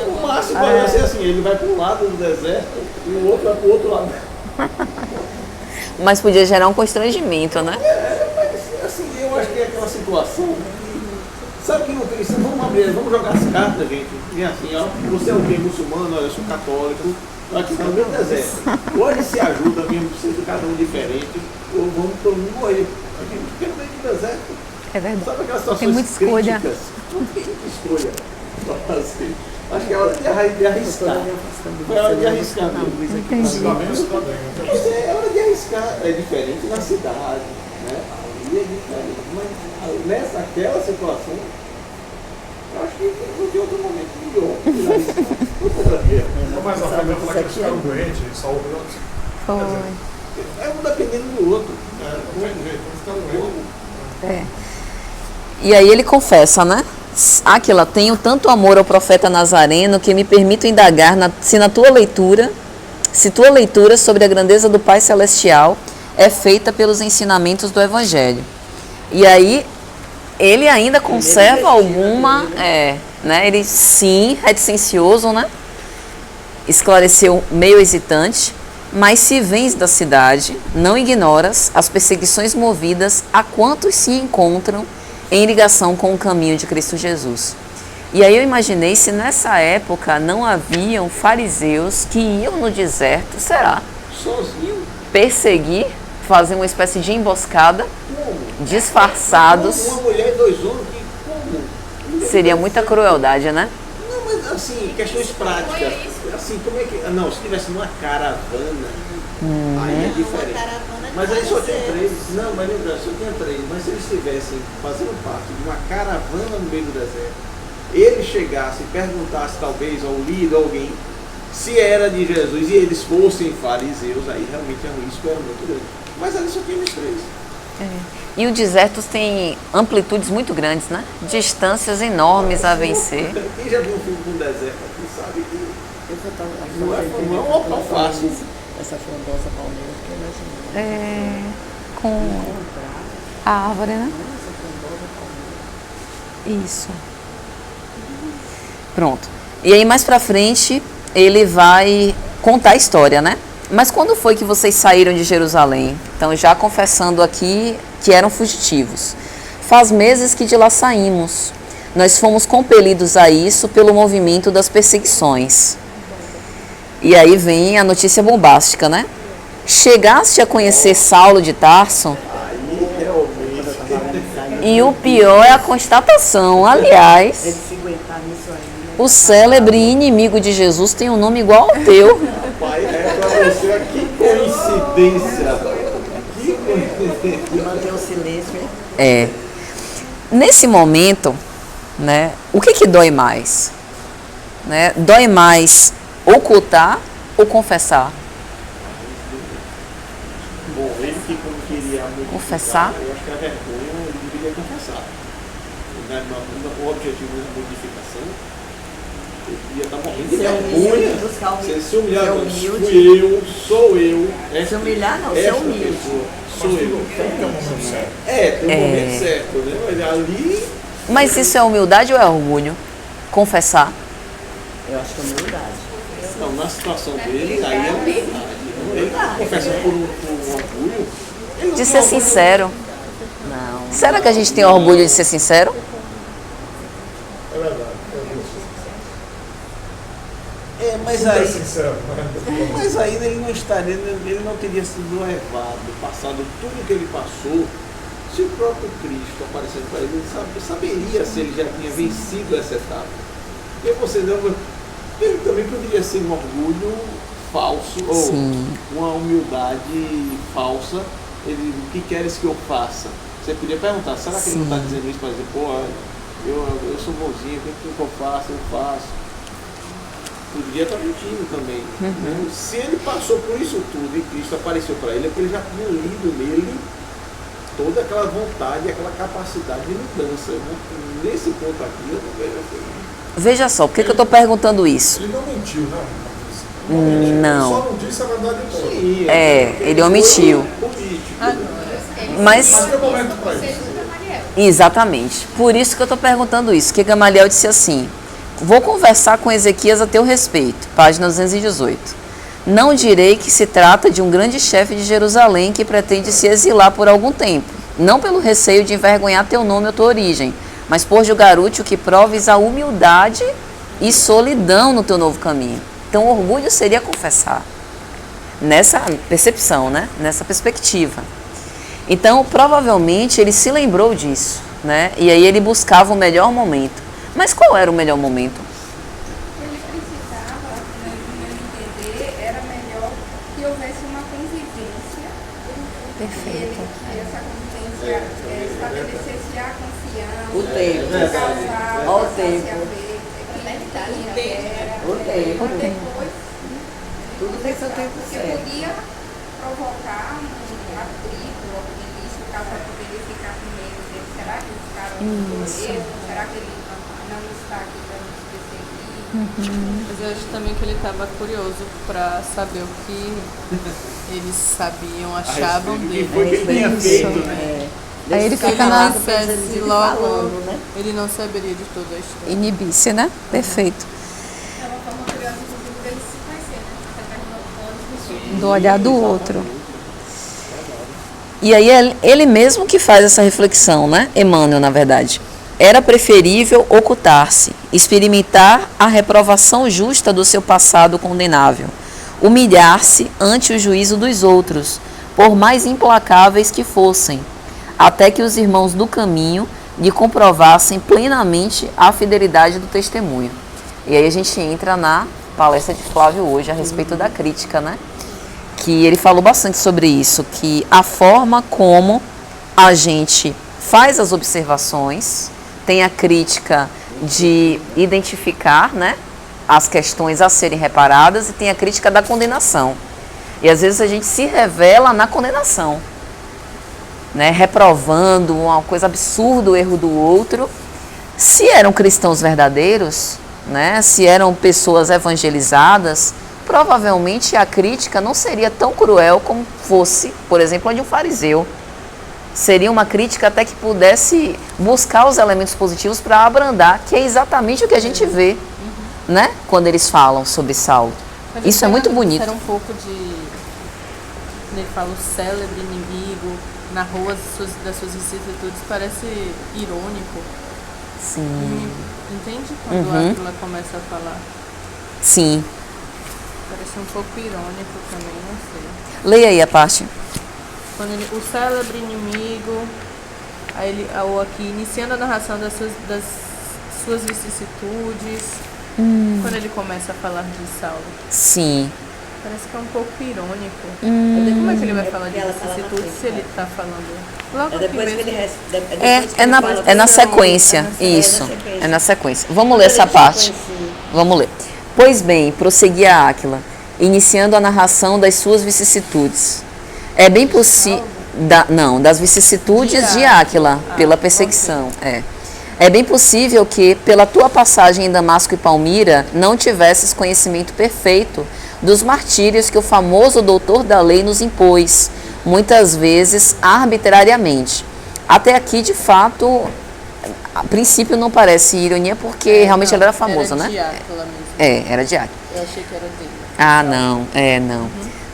O máximo vai ser assim, ele vai para um lado do deserto e o outro vai para o outro lado. Mas podia gerar um constrangimento, né? Mas assim, eu acho que é aquela situação. Sabe que não tem isso? Vamos abrir, vamos jogar as cartas, gente. E assim, ó, você é o quê? Muçulmano, eu sou católico, aqui está no meu deserto. Ou ele se ajuda mesmo, sendo cada um diferente, ou vamos todo mundo morrer. A gente fica no meio do deserto. É verdade. Sabe aquelas situações Tem muita escolha. críticas? Não tem muita escolha para fazer. Acho que é hora de arriscar. Foi a hora de arriscar mesmo. Cidadão, cidadão. Mas é hora de arriscar. É diferente na cidade, né? Ali é diferente. Mas nessa situação, eu acho que não tem outro momento melhor de arriscar. Não, mas na frente vai falar que eles ficaram doentes, Saulo e outros. Foi. É um dependendo do outro. Não tem jeito, não ficaram doentes. É. E aí ele confessa, né? Aquila, tenho tanto amor ao profeta Nazareno que me permito indagar se tua leitura sobre a grandeza do Pai Celestial é feita pelos ensinamentos do Evangelho. E aí ele ainda conserva alguma, né? Ele sim, reticencioso, né? Esclareceu meio hesitante, mas se vens da cidade, não ignoras as perseguições movidas a quantos se encontram em ligação com o caminho de Cristo Jesus. E aí eu imaginei se nessa época não haviam fariseus que iam no deserto, será? Sozinho. Perseguir, fazer uma espécie de emboscada, disfarçados. Uma mulher e 2 homens, como? Seria muita crueldade, né? Não, mas assim, questões práticas. Assim, como é que. Não, se tivesse uma caravana, aí é diferente. Mas aí só tinha 3. Não, mas lembra, só tinha 3. Mas se eles estivessem fazendo parte de uma caravana no meio do deserto, ele chegasse e perguntasse talvez ao líder, alguém, se era de Jesus e eles fossem fariseus, aí realmente o risco era muito grande. Mas ali só tinha os 3. E o deserto tem amplitudes muito grandes, né? Distâncias enormes a vencer. Quem já viu um filme com deserto aqui sabe que não é Não um local fácil. Essa frondosa palmeira que eu imaginei. Com a árvore, né? Isso. Pronto. E aí mais pra frente ele vai contar a história, né? Mas quando foi que vocês saíram de Jerusalém? Então já confessando aqui que eram fugitivos. Faz meses que de lá saímos. Nós fomos compelidos a isso pelo movimento das perseguições. E aí vem a notícia bombástica, né? Chegaste a conhecer Saulo de Tarso? E o pior é a constatação. Aliás, Ele se aguentar nisso aí. o célebre inimigo de Jesus tem um nome igual ao teu. Pai, é pra você, que coincidência. Que coincidência. E manter o silêncio, hein? É. Nesse momento, né, o que dói mais? Né? Dói mais ocultar ou confessar? Bom, ele que como queria modificar, Confessar? eu acho que a vergonha ele deveria confessar. O objetivo da modificação, ele devia estar morrendo de Ser humilde, vergonha. buscar Você se humilhar, ser não, humilde. fui eu, sou eu. Se humilhar não, ser esta humilde. pessoa, sou eu. Tem um momento certo. Tem um momento certo, né? Mas ali, Mas isso é humildade ou é orgulho? Confessar. Eu acho que é humildade. não, na situação dele, aí é humildade. Ele confessa por um orgulho. Ele não De tem ser orgulho. sincero. Não. Será que a gente tem orgulho de ser sincero? É verdade. Mas Super aí, sincero, né? mas ainda ele não estaria, ele não teria sido levado, passado tudo que ele passou, se o próprio Cristo aparecendo para ele, ele saberia se ele já tinha vencido essa etapa. E você não, ele também poderia ser um orgulho falso, ou uma humildade falsa. Ele, o que queres que eu faça? Você podia perguntar, será que ele não está dizendo isso para dizer, pô, eu sou bonzinho, o que eu faço? Eu faço. Podia estar mentindo também. Né? Se ele passou por isso tudo e Cristo apareceu para ele, é porque ele já tinha lido nele toda aquela vontade, aquela capacidade de mudança. Nesse ponto aqui, eu não vejo assim. Veja só, por que eu estou perguntando isso? Ele não mentiu, né? Não. Ele só não disse a verdade toda. Sim, Ele omitiu. Mas, Mas tem momento para isso. exatamente. Por isso que eu estou perguntando isso. Que Gamaliel disse assim: vou conversar com Ezequias a teu respeito. Página 218. Não direi que se trata de um grande chefe de Jerusalém que pretende se exilar por algum tempo, não pelo receio de envergonhar teu nome ou tua origem, mas por julgar útil que proves a humildade e solidão no teu novo caminho. Então, orgulho seria confessar. Nessa percepção, né? Nessa perspectiva. Então, provavelmente, ele se lembrou disso, né? E aí ele buscava o melhor momento. Mas qual era o melhor momento? Ele precisava, no meu entender, era melhor que houvesse uma convivência. Perfeito. Que essa convivência estabelecesse a confiança, O tempo. o casal, Olha o passasse tempo. a ver quem era, O tempo. depois, Tudo tem seu tempo porque certo. podia provocar um atrito logo no início, o casal poderia ficar com medo dele. Será que esse cara não escolheu? Será que ele não está aqui para nos perseguir? Mas eu acho também que ele estava curioso para saber o que eles sabiam, achavam respeito do que dele. foi que ele tinha feito, né? Aí ele Fica fica na calado, espécie, pensando ele logo falando, né? ele não saberia de toda a história. Inibir-se, né? Perfeito. É uma forma curiosa, inclusive, dele se conhecer, né? Através do olhos Do olhar do outro. E aí é ele mesmo que faz essa reflexão, né? Emmanuel, na verdade. Era preferível ocultar-se, experimentar a reprovação justa do seu passado condenável, humilhar-se ante o juízo dos outros, por mais implacáveis que fossem, até que os irmãos do caminho lhe comprovassem plenamente a fidelidade do testemunho. E aí a gente entra na palestra de Flávio hoje a respeito da crítica, né? Que ele falou bastante sobre isso, que a forma como a gente faz as observações, tem a crítica de identificar, né, as questões a serem reparadas e tem a crítica da condenação. E às vezes a gente se revela na condenação, né, reprovando uma coisa absurda o erro do outro. Se eram cristãos verdadeiros, né, se eram pessoas evangelizadas, provavelmente a crítica não seria tão cruel como fosse, por exemplo, a de um fariseu. Seria uma crítica até que pudesse buscar os elementos positivos para abrandar, que é exatamente o que a gente vê, né, quando eles falam sobre Saulo. Mas Isso é muito bonito. Era um pouco de... Ele fala o célebre inimigo, narrou das suas vicissitudes, parece irônico. Sim. Entende quando ela começa a falar? Sim. Parece um pouco irônico também, não sei. Leia aí a parte. Quando ele, o célebre inimigo, aí ele, aqui, iniciando a narração das suas vicissitudes, quando ele começa a falar de Saulo. Sim. Parece que é um pouco irônico. Como é que ele vai falar de porque ela fala na vicissitudes frente, se ele está falando logo É aqui depois que mesmo? ele depois que É ele na, fala é na pra- sequência, isso. É na sequência. Vamos ler essa parte. Vamos ler. Pois bem, prosseguia Áquila, iniciando a narração das suas vicissitudes. É bem possível... das vicissitudes de Áquila, pela perseguição. É bem possível que, pela tua passagem em Damasco e Palmira, não tivesses conhecimento perfeito dos martírios que o famoso doutor da lei nos impôs, muitas vezes arbitrariamente. Até aqui, de fato, a princípio não parece ironia, porque realmente ele era famoso, era né? De Áquila mesmo. Era de Áquila. Eu achei que era dele. Ah, não, não.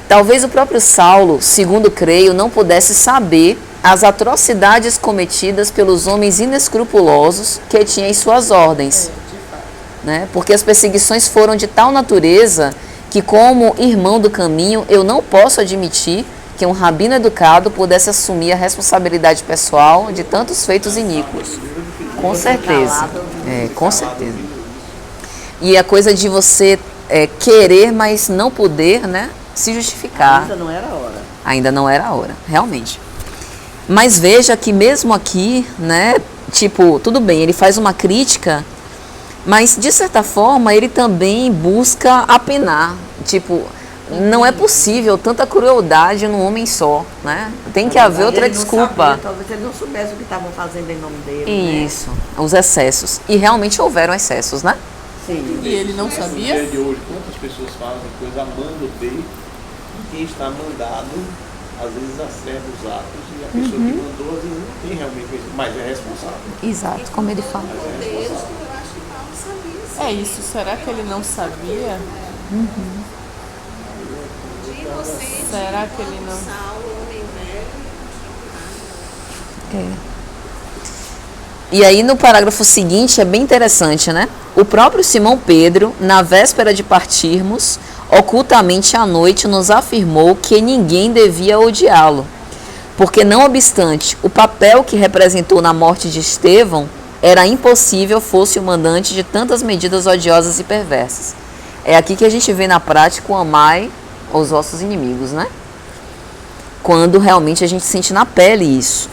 Talvez o próprio Saulo, segundo creio, não pudesse saber as atrocidades cometidas pelos homens inescrupulosos que tinha em suas ordens. né? Porque as perseguições foram de tal natureza que, como irmão do caminho, eu não posso admitir que um rabino educado pudesse assumir a responsabilidade pessoal de tantos feitos iníquos. Com certeza. Com certeza. E a coisa de você querer, mas não poder, né, se justificar. Ainda não era a hora. Ainda não era a hora, realmente. Mas veja que mesmo aqui, né, tipo, tudo bem, ele faz uma crítica, mas de certa forma ele também busca apenar. Tipo, não é possível tanta crueldade num homem só, né? Tem que haver outra desculpa. Sabia, talvez ele não soubesse o que estavam fazendo em nome dele. Isso, os excessos. E realmente houveram excessos, né? Sim. E ele não No sabia? dia de hoje, quantas pessoas fazem coisa amando bem, e quem está mandado, às vezes acerta os atos, e a pessoa que mandou, às vezes não tem realmente coisa, mas é responsável. Exato, como ele fala. Mas é responsável. Eu acho que Paulo sabia. É isso, será que ele não sabia? De inocente, Será que ele não... Saulo, homem velho, E aí no parágrafo seguinte é bem interessante, né? O próprio Simão Pedro, na véspera de partirmos, ocultamente à noite nos afirmou que ninguém devia odiá-lo, porque não obstante o papel que representou na morte de Estevão, era impossível fosse o mandante de tantas medidas odiosas e perversas. É aqui que a gente vê na prática o amai aos vossos inimigos, né? Quando realmente a gente sente na pele isso.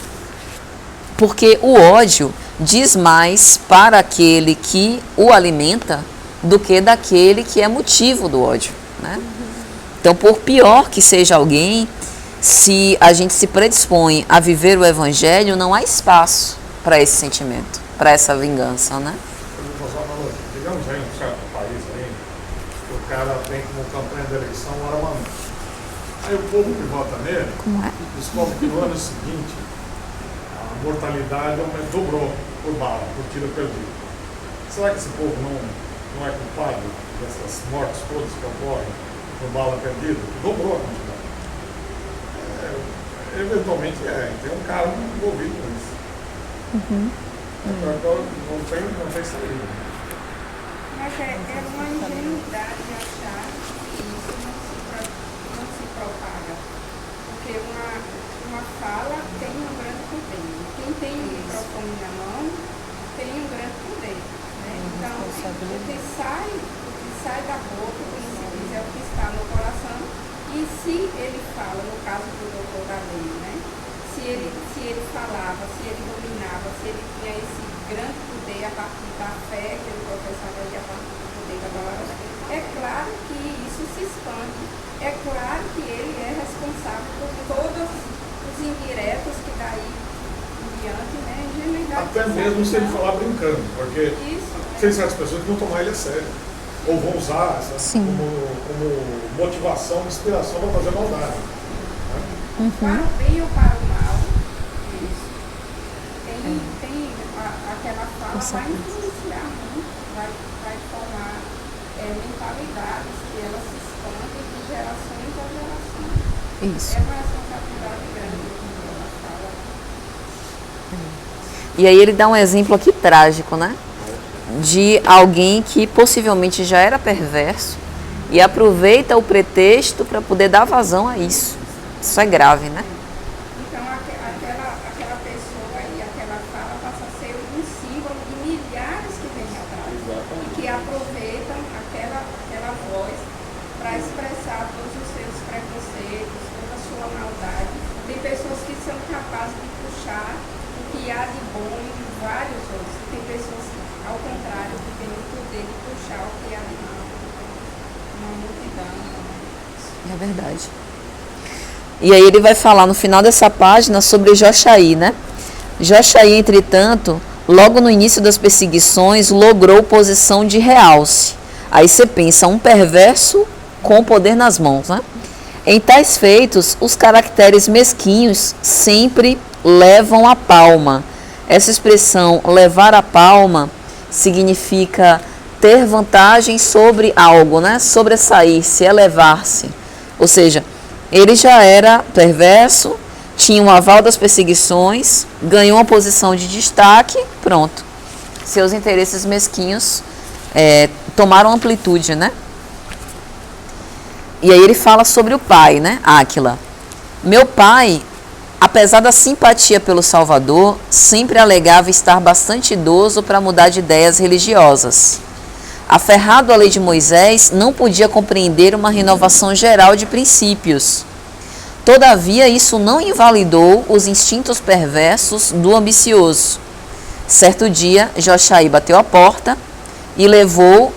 Porque o ódio diz mais para aquele que o alimenta do que daquele que é motivo do ódio, né? Então, por pior que seja alguém, se a gente se predispõe a viver o evangelho, não há espaço para esse sentimento, para essa vingança, né? Eu vou fazer uma analogia. Digamos aí um certo país aí, que o cara tem como campanha de eleição o armamento. Aí o povo que vota nele descobre que no ano seguinte a mortalidade dobrou por bala, por tiro perdido. Será que esse povo não é culpado dessas mortes todas que ocorrem por bala perdida? Dobrou a quantidade. Eventualmente tem um cara envolvido com isso. Não tem saída. Mas é uma ingenuidade de achar que isso não se propaga. Porque uma fala tem um grande poder. Quem tem o microfone na mão tem um grande poder. Né? Então, o que sai da boca, o que se diz é o que está no coração. E se ele fala, no caso do doutor da lei, né? Se ele falava, se ele dominava, se ele tinha esse grande poder a partir da fé que ele professava e a partir do poder da palavra, é claro que isso se expande. É claro que ele é responsável por todos os indiretos que daí em diante, né? Até mesmo se ele falar brincando, porque tem certas pessoas que vão tomar ele a sério. Ou vão usar como motivação, inspiração para fazer maldade. Né? Para o bem ou para o mal, isso. Tem aquela fala vai influenciar muito, vai formar mentalidades que elas se expandem de gerações a gerações. Isso. É uma responsabilidade grande quando ela fala. E aí ele dá um exemplo aqui trágico, né? De alguém que possivelmente já era perverso e aproveita o pretexto para poder dar vazão a isso. Isso é grave, né? Então aquela pessoa e aquela fala passa a ser um símbolo de milhares que vêm atrás. E que aproveitam aquela voz para expressar todos os seus preconceitos, toda a sua maldade. Tem pessoas que são capazes de puxar o que há de bom em vários outros. Tem pessoas, ao contrário, que têm o poder de puxar o que há de mal. Uma multidão. É verdade. E aí ele vai falar no final dessa página sobre Jochaí, né? Jochaí, entretanto, logo no início das perseguições, logrou posição de realce. Aí você pensa, um perverso com o poder nas mãos, né? Em tais feitos, os caracteres mesquinhos sempre levam a palma. Essa expressão, levar a palma, significa ter vantagem sobre algo, né? Sobressair-se, elevar-se. Ou seja, ele já era perverso, tinha um aval das perseguições, ganhou uma posição de destaque, pronto. Seus interesses mesquinhos tomaram amplitude, né? E aí ele fala sobre o pai, né? Áquila. Meu pai, apesar da simpatia pelo Salvador, sempre alegava estar bastante idoso para mudar de ideias religiosas. Aferrado à lei de Moisés, não podia compreender uma renovação geral de princípios. Todavia, isso não invalidou os instintos perversos do ambicioso. Certo dia, Jochaí bateu a porta e levou,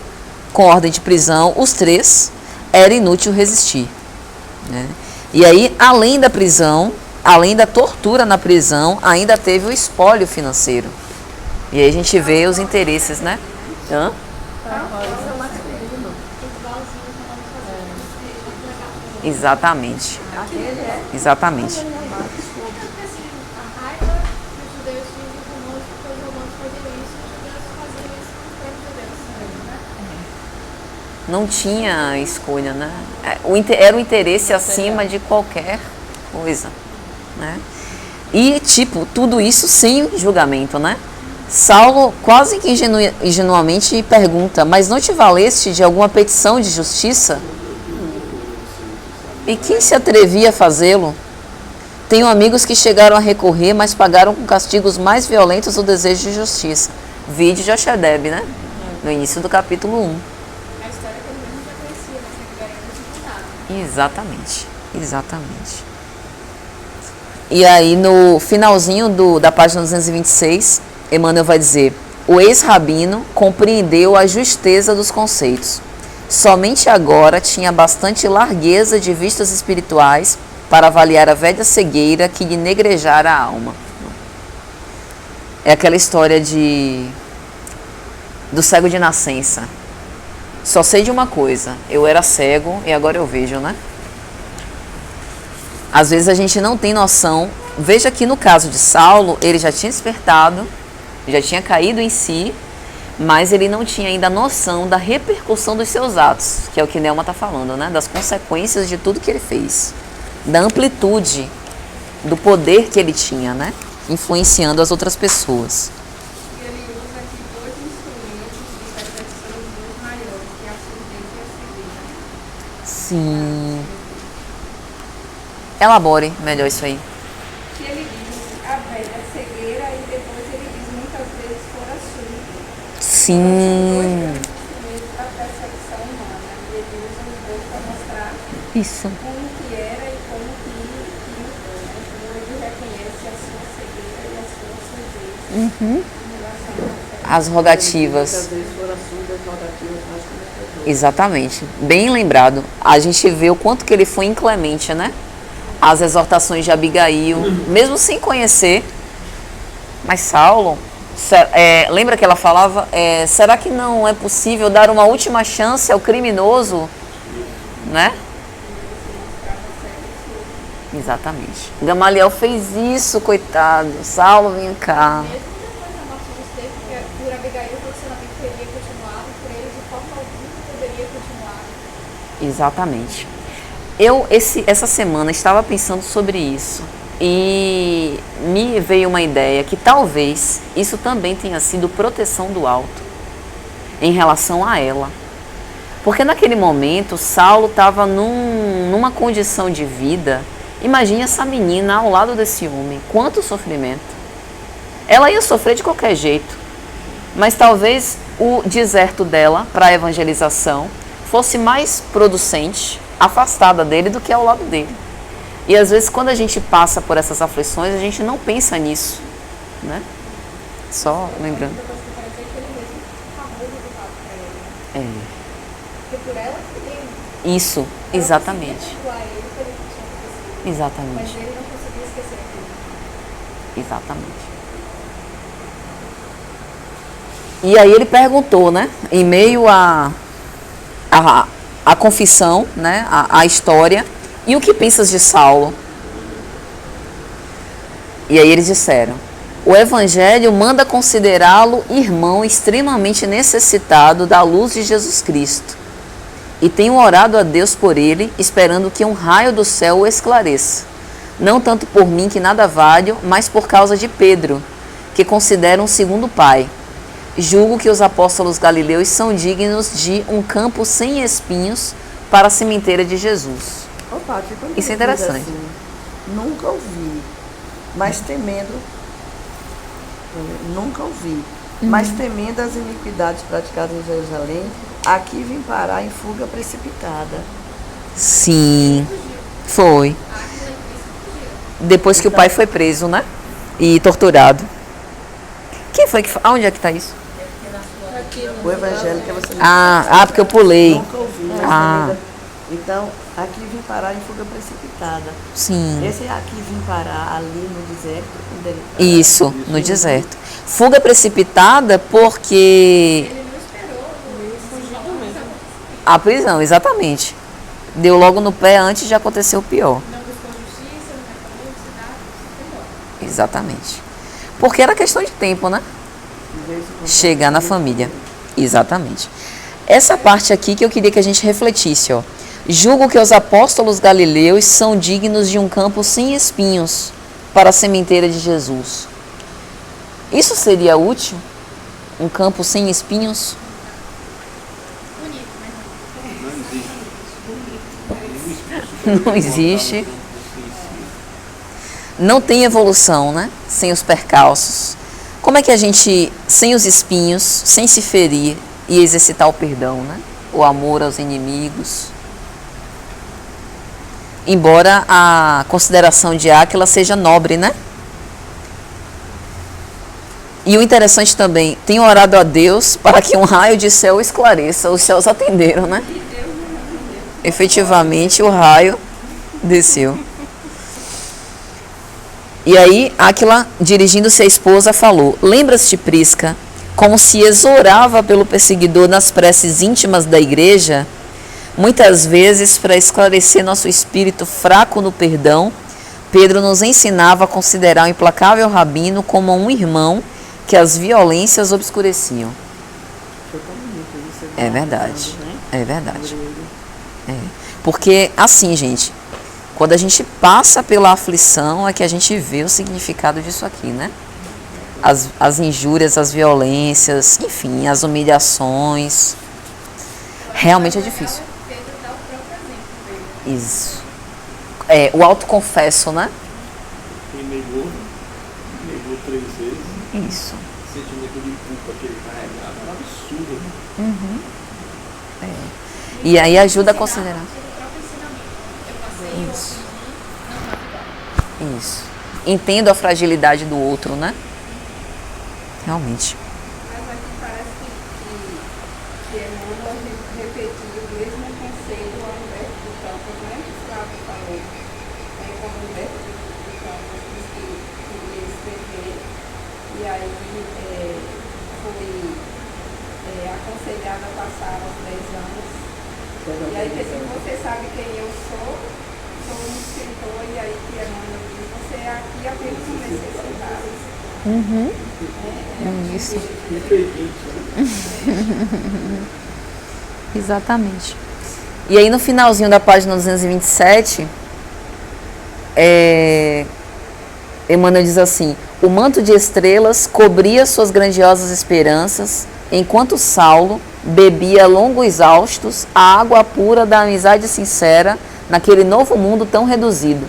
com ordem de prisão, os 3. Era inútil resistir, né? E aí, além da prisão, além da tortura na prisão, ainda teve o espólio financeiro. E aí a gente vê os interesses, né? Hã? Exatamente. Exatamente. A raiva que os judeus tinham de romanos, porque os romanos faziam isso, e os judeus faziam isso com os próprios judeus, né? Não tinha escolha, né? Era o interesse acima de qualquer coisa, né? E, tipo, tudo isso sem julgamento, né? Saulo quase que ingenuamente pergunta, mas não te valeste de alguma petição de justiça? E quem se atrevia a fazê-lo? Tenho amigos que chegaram a recorrer, mas pagaram com castigos mais violentos o desejo de justiça. Vídeo de Jochebed, né? No início do capítulo 1. A história que ele mesmo já conhecia, mas ele ganhou de Exatamente. Exatamente. E aí, no finalzinho da página 226, Emmanuel vai dizer: o ex-rabino compreendeu a justeza dos conceitos. Somente agora tinha bastante largueza de vistas espirituais para avaliar a velha cegueira que lhe negrejara a alma. É aquela história do cego de nascença. Só sei de uma coisa, eu era cego e agora eu vejo, né? Às vezes a gente não tem noção. Veja que no caso de Saulo, ele já tinha despertado, já tinha caído em si, mas ele não tinha ainda noção da repercussão dos seus atos, que é o que Nelma está falando, né? Das consequências de tudo que ele fez, da amplitude, do poder que ele tinha, né? Influenciando as outras pessoas. E ele usa aqui 2 instrumentos de percepção muito maiores, que é a surdez e a cegueira. Sim. Elabore melhor isso aí. Que ele diz a velha cegueira e depois ele diz muitas vezes fora surdo. Sim. Instrumentos da percepção humana. E ele usa os dois para mostrar Isso. como que era e como que mudou, né? Como ele reconhece a sua cegueira e a sua surdez Uhum. em relação As rogativas. Muitas vezes foram surdas, rogativas, mas como Exatamente. Bem lembrado. A gente vê o quanto que ele foi inclemente, né? As exortações de Abigail, mesmo sem conhecer. Mas Saulo, lembra que ela falava, será que não é possível dar uma última chance ao criminoso? Né? Exatamente. Gamaliel fez isso, coitado. Saulo, vem cá. Mesmo depois da morte de Estevão, porque por Abigail o relacionamento teria continuado, por ele de forma alguma poderia continuar. Exatamente. Essa semana estava pensando sobre isso e me veio uma ideia que talvez isso também tenha sido proteção do alto em relação a ela. Porque naquele momento Saulo estava numa condição de vida. Imagine essa menina ao lado desse homem, quanto sofrimento. Ela ia sofrer de qualquer jeito, mas talvez o deserto dela para a evangelização fosse mais producente, afastada dele do que ao lado dele. E às vezes quando a gente passa por essas aflições, a gente não pensa nisso, né? Só lembrando. Depois que parecia que ele mesmo acabou de voltar para ela. Porque por ela que ele... Isso, exatamente. Ela conseguia perdoar ele pelo que tinha acontecido. Exatamente. Mas ele não conseguia esquecer aquilo. Exatamente. E aí ele perguntou, né? Em meio a confissão, né? A história. E o que pensas de Saulo? E aí eles disseram: o Evangelho manda considerá-lo irmão extremamente necessitado da luz de Jesus Cristo. E tenho orado a Deus por ele, esperando que um raio do céu o esclareça. Não tanto por mim, que nada valho, mas por causa de Pedro, que considero um segundo pai. julgo que os apóstolos galileus são dignos de um campo sem espinhos para a sementeira de Jesus. Ô, Pati, quando Isso é ele diz interessante. assim, nunca ouvi, mas temendo, nunca ouvi, mas temendo as iniquidades praticadas em Jerusalém, aqui vim parar em fuga precipitada. Sim, foi. Depois que o pai foi preso, né? E torturado. Quem foi que... Aonde é que está isso? O evangelho que você Porque eu pulei. nunca ouvi, mas temendo. Então, aqui vim parar em fuga precipitada. Sim. Esse aqui vim parar ali no deserto. Quando ele Isso, no deserto. Fuga precipitada porque... Ele não esperou fugido mesmo. A prisão, exatamente. Deu logo no pé antes de acontecer o pior. Não buscou justiça, não reclamou, não se nada, foi embora. Exatamente. Porque era questão de tempo, né? Chegar na família. Exatamente. Essa parte aqui que eu queria que a gente refletisse, ó. Julgo que os apóstolos galileus são dignos de um campo sem espinhos para a sementeira de Jesus. Isso seria útil? Um campo sem espinhos? Bonito, mas Não existe. Não existe. Não tem evolução, né? Sem os percalços. Como é que a gente, sem os espinhos, sem se ferir e exercitar o perdão, né? O amor aos inimigos. Embora a consideração de Áquila seja nobre, né? E o interessante também, tenho orado a Deus para que um raio de céu esclareça. Os céus atenderam, né? Efetivamente o raio desceu. E aí, Áquila, dirigindo-se à esposa, falou: lembras-te, Prisca, como se exorava pelo perseguidor nas preces íntimas da igreja? Muitas vezes, para esclarecer nosso espírito fraco no perdão, Pedro nos ensinava a considerar o implacável rabino como um irmão que as violências obscureciam. É verdade, é verdade. É. Porque, assim, gente, quando a gente passa pela aflição é que a gente vê o significado disso aqui, né? As injúrias, as violências, enfim, as humilhações. Realmente é difícil. Pedro dá o próprio exemplo dele. Isso. É, o autoconfesso, né? Quem negou 3 vezes. Isso. O sentimento de culpa que ele carregava era um absurdo. Né? E aí ajuda a considerar. O próprio ensinamento. Eu passei, Isso. não tá igual. Isso. Entendo a fragilidade do outro, né? Realmente. Mas aqui parece que Emmanuel repetiu o mesmo conceito ao Humberto do Campos, né? Que o Flávio falou. Como Humberto do Campos disse que queria escrever, e aí foi aconselhado a passar aos 10 anos. E aí, você sabe quem eu sou um escritor, e aí que Emmanuel diz: você é aqui apenas um necessitado. Isso. Impedinte, né? Exatamente. E aí no finalzinho da página 227, Emmanuel diz assim: o manto de estrelas cobria suas grandiosas esperanças, enquanto Saulo bebia longos haustos a água pura da amizade sincera naquele novo mundo tão reduzido.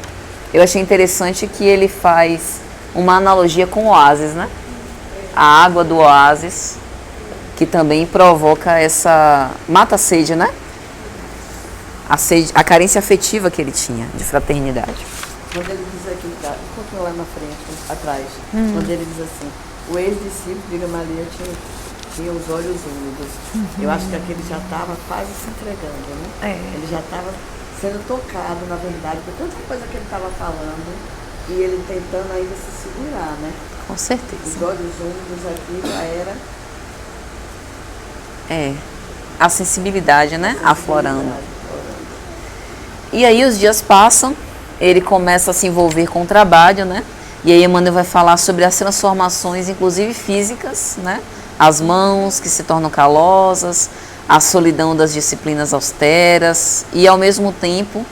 Eu achei interessante que ele faz uma analogia com o oásis, né? A água do oásis, que também provoca essa... mata a sede, né? A carência afetiva que ele tinha, de fraternidade. Quando ele diz aqui, tá, encontrou lá na frente, atrás, quando ele diz assim: o ex-discípulo de Gamaliel tinha os olhos úmidos. Eu acho que aquele já estava quase se entregando, né? Ele já estava sendo tocado, na verdade, por tanta coisa que ele estava falando, e ele tentando ainda se segurar, né? Com Os certeza. olhos úmidos aqui já era... A sensibilidade, né? Aflorando. E aí os dias passam, ele começa a se envolver com o trabalho, né? E aí Emmanuel vai falar sobre as transformações, inclusive físicas, né? As mãos que se tornam calosas, a solidão das disciplinas austeras e, ao mesmo tempo,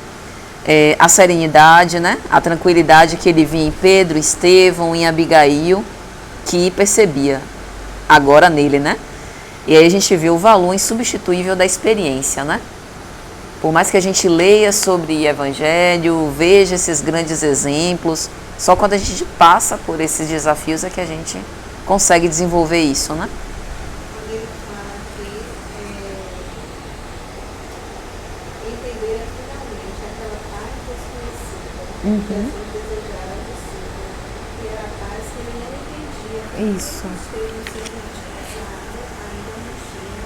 a serenidade, né? A tranquilidade que ele via em Pedro, Estevão, em Abigail, que percebia agora nele, né? E aí a gente vê o valor insubstituível da experiência, né? Por mais que a gente leia sobre Evangelho, veja esses grandes exemplos, só quando a gente passa por esses desafios é que a gente consegue desenvolver isso, né? Quando ele fala que entender finalmente aquela paz desconhecida, que é sempre desejar a discípula, que era a paz que ele não entendia. Isso. Os termos que ele tinha falado ainda não tinha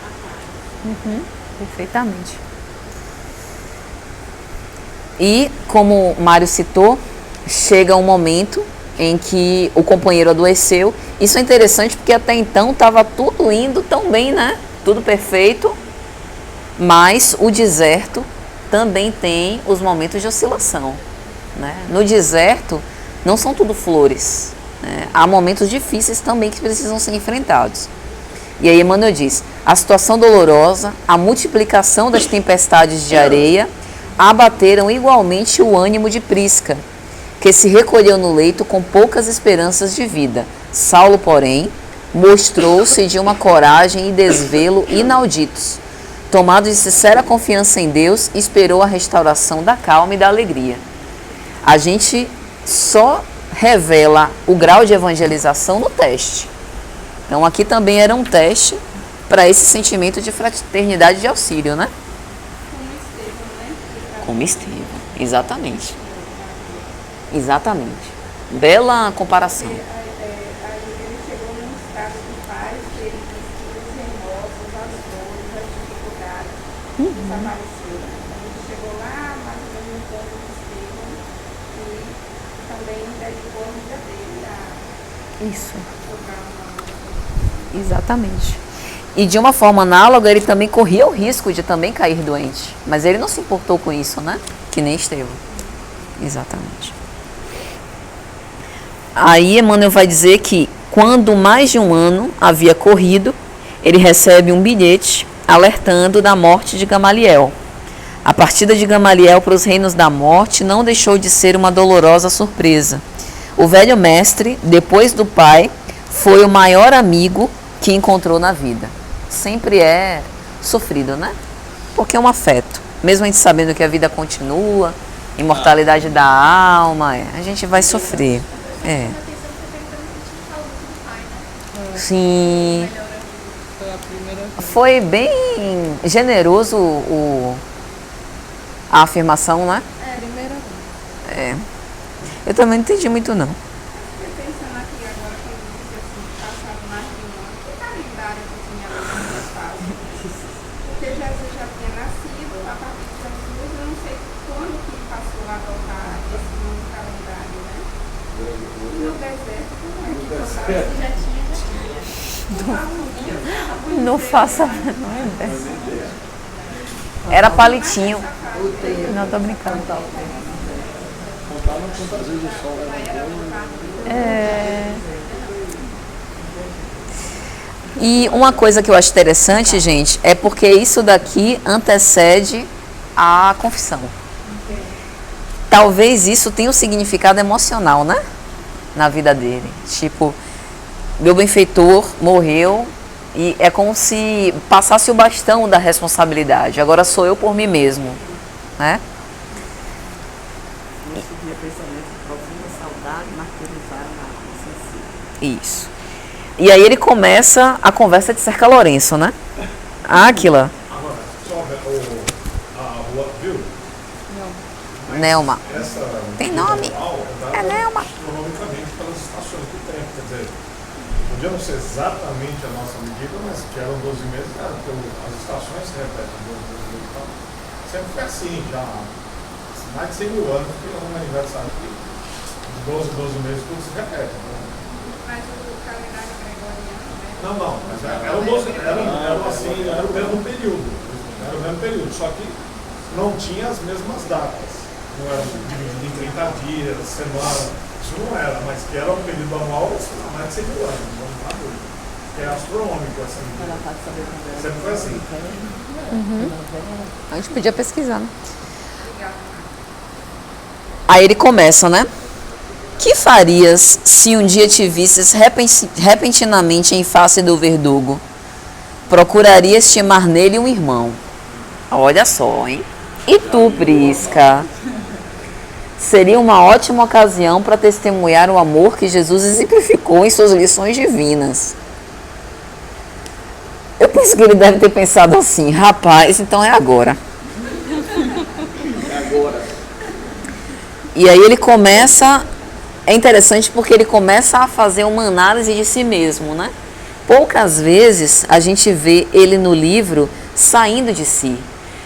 a paz. Perfeitamente. E, como o Mário citou, chega um momento em que o companheiro adoeceu. Isso é interessante porque até então estava tudo indo tão bem, né? Tudo perfeito. Mas o deserto também tem os momentos de oscilação, né? No deserto não são tudo flores, né? Há momentos difíceis também que precisam ser enfrentados. E aí Emmanuel diz, a situação dolorosa, a multiplicação das tempestades de areia abateram igualmente o ânimo de Prisca, que se recolheu no leito com poucas esperanças de vida. Saulo, porém, mostrou-se de uma coragem e desvelo inauditos. Tomado de sincera confiança em Deus, esperou a restauração da calma e da alegria. A gente só revela o grau de evangelização no teste. Então aqui também era um teste para esse sentimento de fraternidade e de auxílio, né? Como Estevão, exatamente. Exatamente. Bela comparação. Aí ele chegou num estado de paz que ele disse que os remorsos, as dores, as dificuldades desapareceram. Ele chegou lá, mais ou menos no ponto de Estevão, e também dedicou a vida dele a Isso. jogar uma... Exatamente. E de uma forma análoga, ele também corria o risco de também cair doente. Mas ele não se importou com isso, né? Que nem Estevão. Exatamente. Aí Emmanuel vai dizer que quando mais de um ano havia corrido, ele recebe um bilhete alertando da morte de Gamaliel. A partida de Gamaliel para os reinos da morte não deixou de ser uma dolorosa surpresa. O velho mestre, depois do pai, foi o maior amigo que encontrou na vida. Sempre é sofrido, né? Porque é um afeto. Mesmo a gente sabendo que a vida continua, imortalidade da alma, a gente vai sofrer. É. Sim. Foi a primeira vez. Foi bem generoso a afirmação, né? Primeira vez. É. Eu também não entendi muito, não. Fiquei pensando aqui agora, quando disse assim, passaram mais de um ano, que calendário que tinha lá nessa fase? Porque Jesus já tinha nascido, a partir de Jesus, eu não sei quando que passou a adotar esse novo calendário, né? No deserto, como é que passava? Já tinha. Não faça a menor ideia. Era palitinho. Não, tô brincando. Contavam quantas vezes o sol levantou. É. E uma coisa que eu acho interessante, gente, é porque isso daqui antecede a confissão. Talvez isso tenha um significado emocional, né? Na vida dele. Tipo, meu benfeitor morreu e é como se passasse o bastão da responsabilidade. Agora sou eu por mim mesmo, né? Nesse dia, pensamento de profunda saudade martirizaram a alma sensível. Isso. E aí ele começa a conversa de Cerca Lourenço, né? Áquila, Agora, só a rua, viu? Nelma. Essa Tem nome? É Nelma. Economicamente pelas estações do tempo, quer dizer, podia não ser exatamente a nossa medida, mas que eram 12 meses, cara, porque as estações se repetem 12 meses e tal. Sempre foi assim, já há mais de 100 mil anos, que é um aniversário aqui, de 12 meses tudo se repete. Né? Mas o calendário gregoriano, né? Não, mas era o mesmo período. Era o mesmo período, só que não tinha as mesmas datas. Não era dividido em 30 dias, semana, isso não era, mas que era um período anual, há mais de 100 mil anos, não está dúvida. Que é astronômico essa medida. Sempre foi assim. A gente podia pesquisar, né? Aí ele começa, né? Que farias se um dia te visses repentinamente em face do verdugo? Procurarias estimar nele um irmão. Olha só, hein? E tu, Prisca? Seria uma ótima ocasião para testemunhar o amor que Jesus exemplificou em suas lições divinas. Eu penso que ele deve ter pensado assim: rapaz, então é agora. E aí ele começa... É interessante porque ele começa a fazer uma análise de si mesmo, né? Poucas vezes a gente vê ele no livro saindo de si.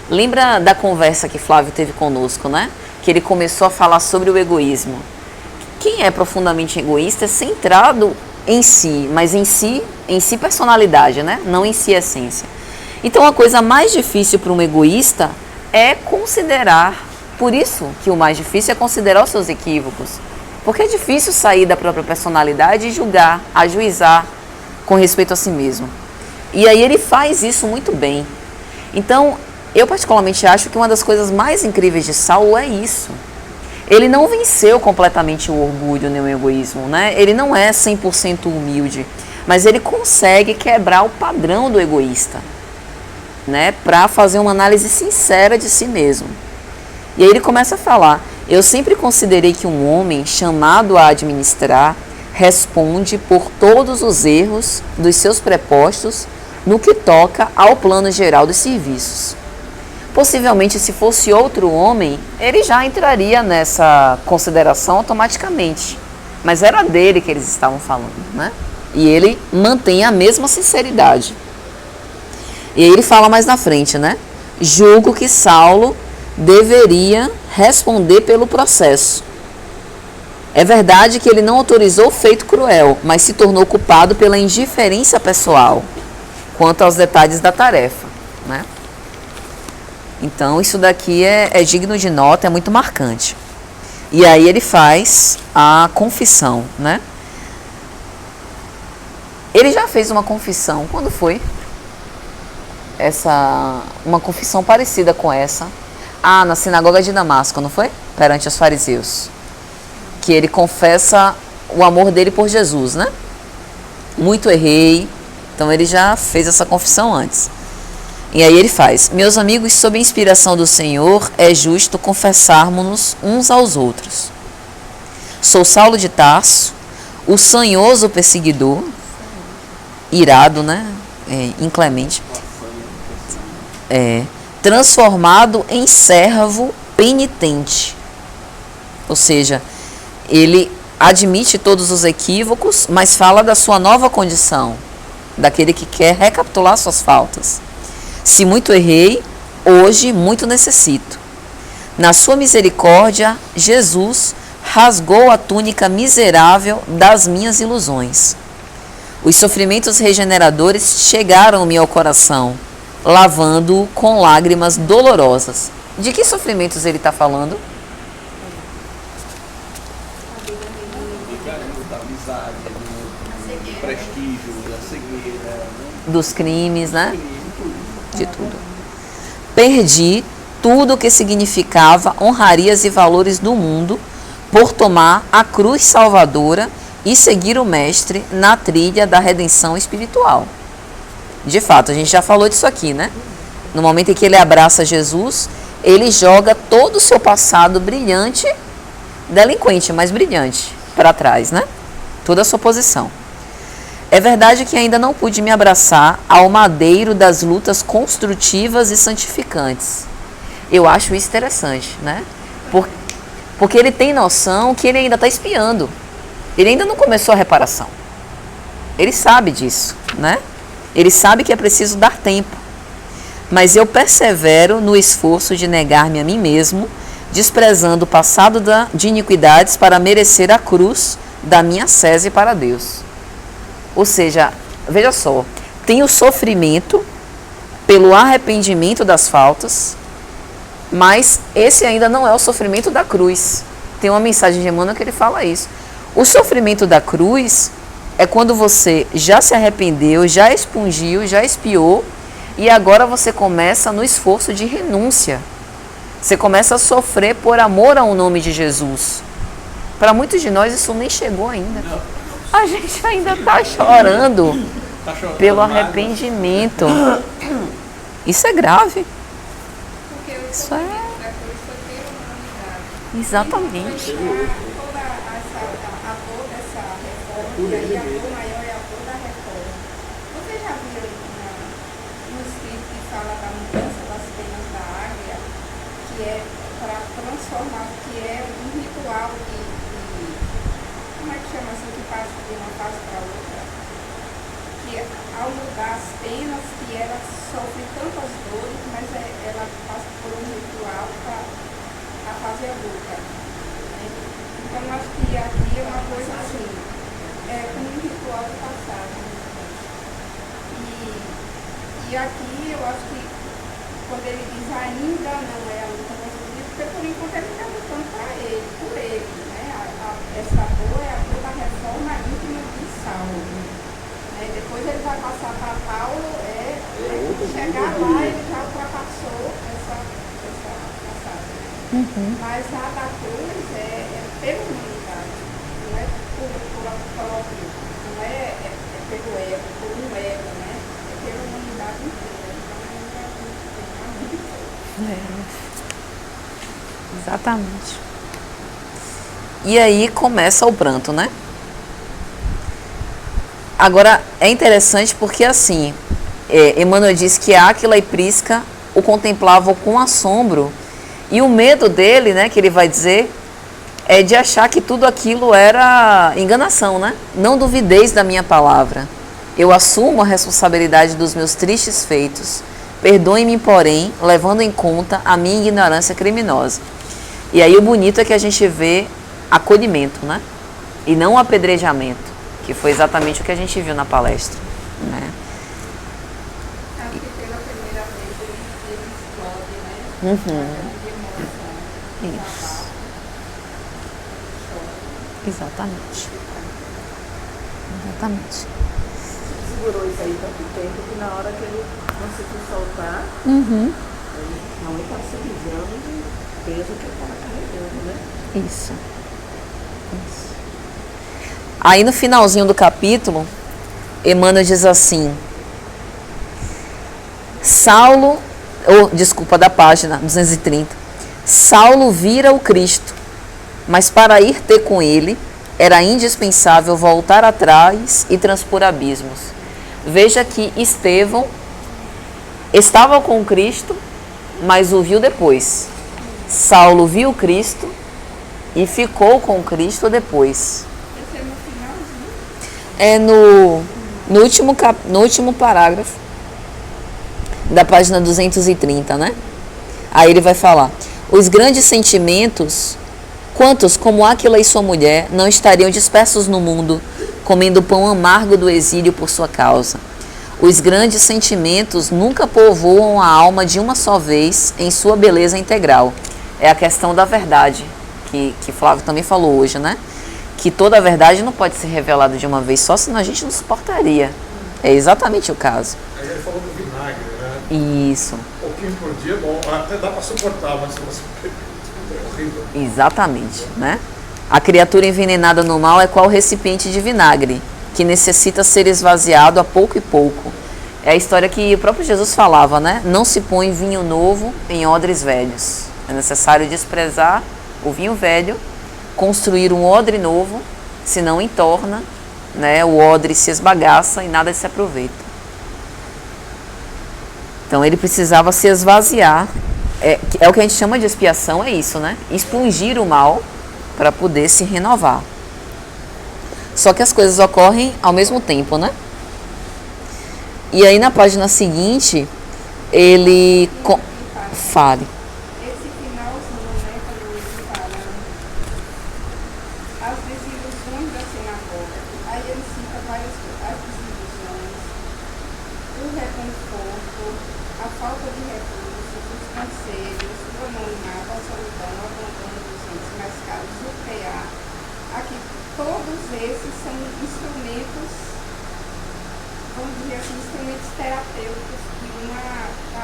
Lembra da conversa que Flávio teve conosco, né? Que ele começou a falar sobre o egoísmo. Quem é profundamente egoísta é centrado em si, mas em si personalidade, né? Não em si essência. Então a coisa mais difícil para um egoísta é considerar, por isso que o mais difícil é considerar os seus equívocos. Porque é difícil sair da própria personalidade e julgar, ajuizar com respeito a si mesmo. E aí ele faz isso muito bem. Então, eu particularmente acho que uma das coisas mais incríveis de Saulo é isso. Ele não venceu completamente o orgulho nem o egoísmo, né? Ele não é 100% humilde, mas ele consegue quebrar o padrão do egoísta, né? Para fazer uma análise sincera de si mesmo. E aí ele começa a falar: eu sempre considerei que um homem chamado a administrar responde por todos os erros dos seus prepostos no que toca ao plano geral dos serviços. Possivelmente, se fosse outro homem, ele já entraria nessa consideração automaticamente. Mas era dele que eles estavam falando, né? E ele mantém a mesma sinceridade. E aí ele fala mais na frente, né? Julgo que Saulo deveria responder pelo processo. É verdade que ele não autorizou o feito cruel, mas se tornou culpado pela indiferença pessoal quanto aos detalhes da tarefa, né? Então isso daqui é digno de nota, é muito marcante. E aí ele faz a confissão, né? Ele já fez uma confissão, quando foi? Uma confissão parecida com essa. Na sinagoga de Damasco, não foi? Perante os fariseus. Que ele confessa o amor dele por Jesus, né? Muito errei. Então ele já fez essa confissão antes. E aí ele faz: meus amigos, sob a inspiração do Senhor, é justo confessarmos-nos uns aos outros. Sou Saulo de Tarso, o sanhoso perseguidor, irado, né? Inclemente. Transformado em servo penitente. Ou seja, ele admite todos os equívocos, mas fala da sua nova condição, daquele que quer recapitular suas faltas. Se muito errei, hoje muito necessito. Na sua misericórdia, Jesus rasgou a túnica miserável das minhas ilusões. Os sofrimentos regeneradores chegaram-me ao coração, lavando-o com lágrimas dolorosas. De que sofrimentos ele está falando? Da amizade, do prestígio, da cegueira, dos crimes, né? De tudo. Perdi tudo o que significava honrarias e valores do mundo por tomar a cruz salvadora e seguir o Mestre na trilha da redenção espiritual. De fato, a gente já falou disso aqui, né? No momento em que ele abraça Jesus, ele joga todo o seu passado brilhante, delinquente, mas brilhante, para trás, né? Toda a sua posição. É verdade que ainda não pude me abraçar ao madeiro das lutas construtivas e santificantes. Eu acho isso interessante, né? Porque ele tem noção que ele ainda está espiando. Ele ainda não começou a reparação. Ele sabe disso, né? Ele sabe que é preciso dar tempo. Mas eu persevero no esforço de negar-me a mim mesmo, desprezando o passado de iniquidades para merecer a cruz da minha sese para Deus. Ou seja, veja só, tem o sofrimento pelo arrependimento das faltas, mas esse ainda não é o sofrimento da cruz. Tem uma mensagem de Emmanuel que ele fala isso. O sofrimento da cruz é quando você já se arrependeu, já expungiu, já expiou, e agora você começa no esforço de renúncia. Você começa a sofrer por amor ao nome de Jesus. Para muitos de nós isso nem chegou ainda. A gente ainda está chorando pelo arrependimento. Isso é grave. Porque o Isso é... depois foi pela humanidade. Exatamente. Toda a dor dessa reforma, e aí a dor maior é a dor da reforma. Você já viu no escrito que fala da mudança das penas da águia, que é para transformar, que é um ritual como é que chama assim, que passa de uma fase para outra? Que ao mudar as penas, que ela sofre tantas dores, mas ela passa por um ritual para a fase adulta. Né? Então, eu acho que aqui é uma coisa assim, como um ritual de passagem. E aqui eu acho que quando ele diz ainda não é a luta contra, porque por enquanto ele está lutando por ele. Né? Essa dor é a dor da reforma íntima de Saulo. Depois ele vai passar para Paulo, chegar lá ele já ultrapassou essa passagem. Mas a da cruz é pela humanidade, não é por próprio, não é pelo ego, por um ego, né? É pela humanidade inteira. Então é Exatamente. E aí começa o pranto, né? Agora, é interessante porque, assim, Emmanuel diz que Áquila e Prisca o contemplavam com assombro, e o medo dele, né, que ele vai dizer, é de achar que tudo aquilo era enganação, né? Não duvideis da minha palavra. Eu assumo a responsabilidade dos meus tristes feitos. Perdoe-me, porém, levando em conta a minha ignorância criminosa. E aí o bonito é que a gente vê acolhimento, né? E não apedrejamento, que foi exatamente o que a gente viu na palestra, né? acho que pela primeira vez ele explode, né? De emoção. Isso. Exatamente. Exatamente. Segurou isso aí tanto tempo que na hora que ele conseguiu soltar, Uhum. ele não estava se livrando do peso que ele estava carregando, né? Isso. Isso. Aí no finalzinho do capítulo, Emmanuel diz assim: da página 230. Saulo vira o Cristo, mas para ir ter com ele, era indispensável voltar atrás e transpor abismos. Veja que Estevão estava com Cristo, mas o viu depois. Saulo viu Cristo e ficou com Cristo depois. Esse é no finalzinho. É no último parágrafo da página 230, né? Aí ele vai falar: os grandes sentimentos, quantos como Áquila e sua mulher, não estariam dispersos no mundo, comendo o pão amargo do exílio por sua causa. Os grandes sentimentos nunca povoam a alma de uma só vez em sua beleza integral. É a questão da verdade, que Flávio também falou hoje, né? Que toda a verdade não pode ser revelada de uma vez só, senão a gente não suportaria. É exatamente o caso. Aí ele falou do vinagre, né? Isso. Um pouquinho por dia, bom, até dá para suportar, mas se você é horrível. Exatamente, né? A criatura envenenada no mal é qual recipiente de vinagre, que necessita ser esvaziado a pouco e pouco. É a história que o próprio Jesus falava, né? Não se põe vinho novo em odres velhos. É necessário desprezar o vinho velho, construir um odre novo, senão entorna, né? O odre se esbagaça e nada se aproveita. Então ele precisava se esvaziar. É o que a gente chama de expiação, é isso, né? Expungir o mal para poder se renovar. Só que as coisas ocorrem ao mesmo tempo, né? E aí na página seguinte, ele... Fale. Esse finalzinho, né, quando ele fala as desilusões da sinagoga, aí ele cita várias coisas, as desilusões, o reconforto, a falta de recursos, os conselhos, o anonimato, a solidão, o abandono dos entes mais caros, o PA. Aqui, todos esses são instrumentos, vamos dizer assim, instrumentos terapêuticos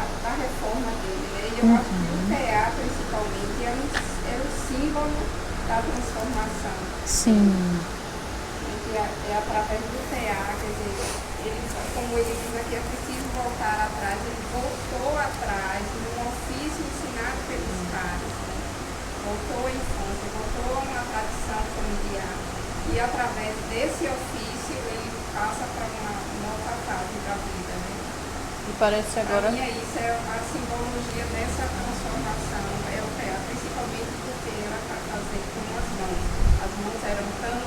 da reforma dele, né? E eu acho que o PA, principalmente, era o símbolo da transformação. Sim. Que é através do tear, quer dizer, ele, como ele diz aqui, é preciso voltar atrás. Ele voltou atrás no ofício ensinado pelos pais, né? Voltou à infância, voltou a uma tradição familiar. E através desse ofício ele passa para uma nova fase da vida, né? E parece agora. Para mim é isso, é a simbologia dessa transformação, é o tear, principalmente porque ela está fazendo com as mãos. As mãos eram tão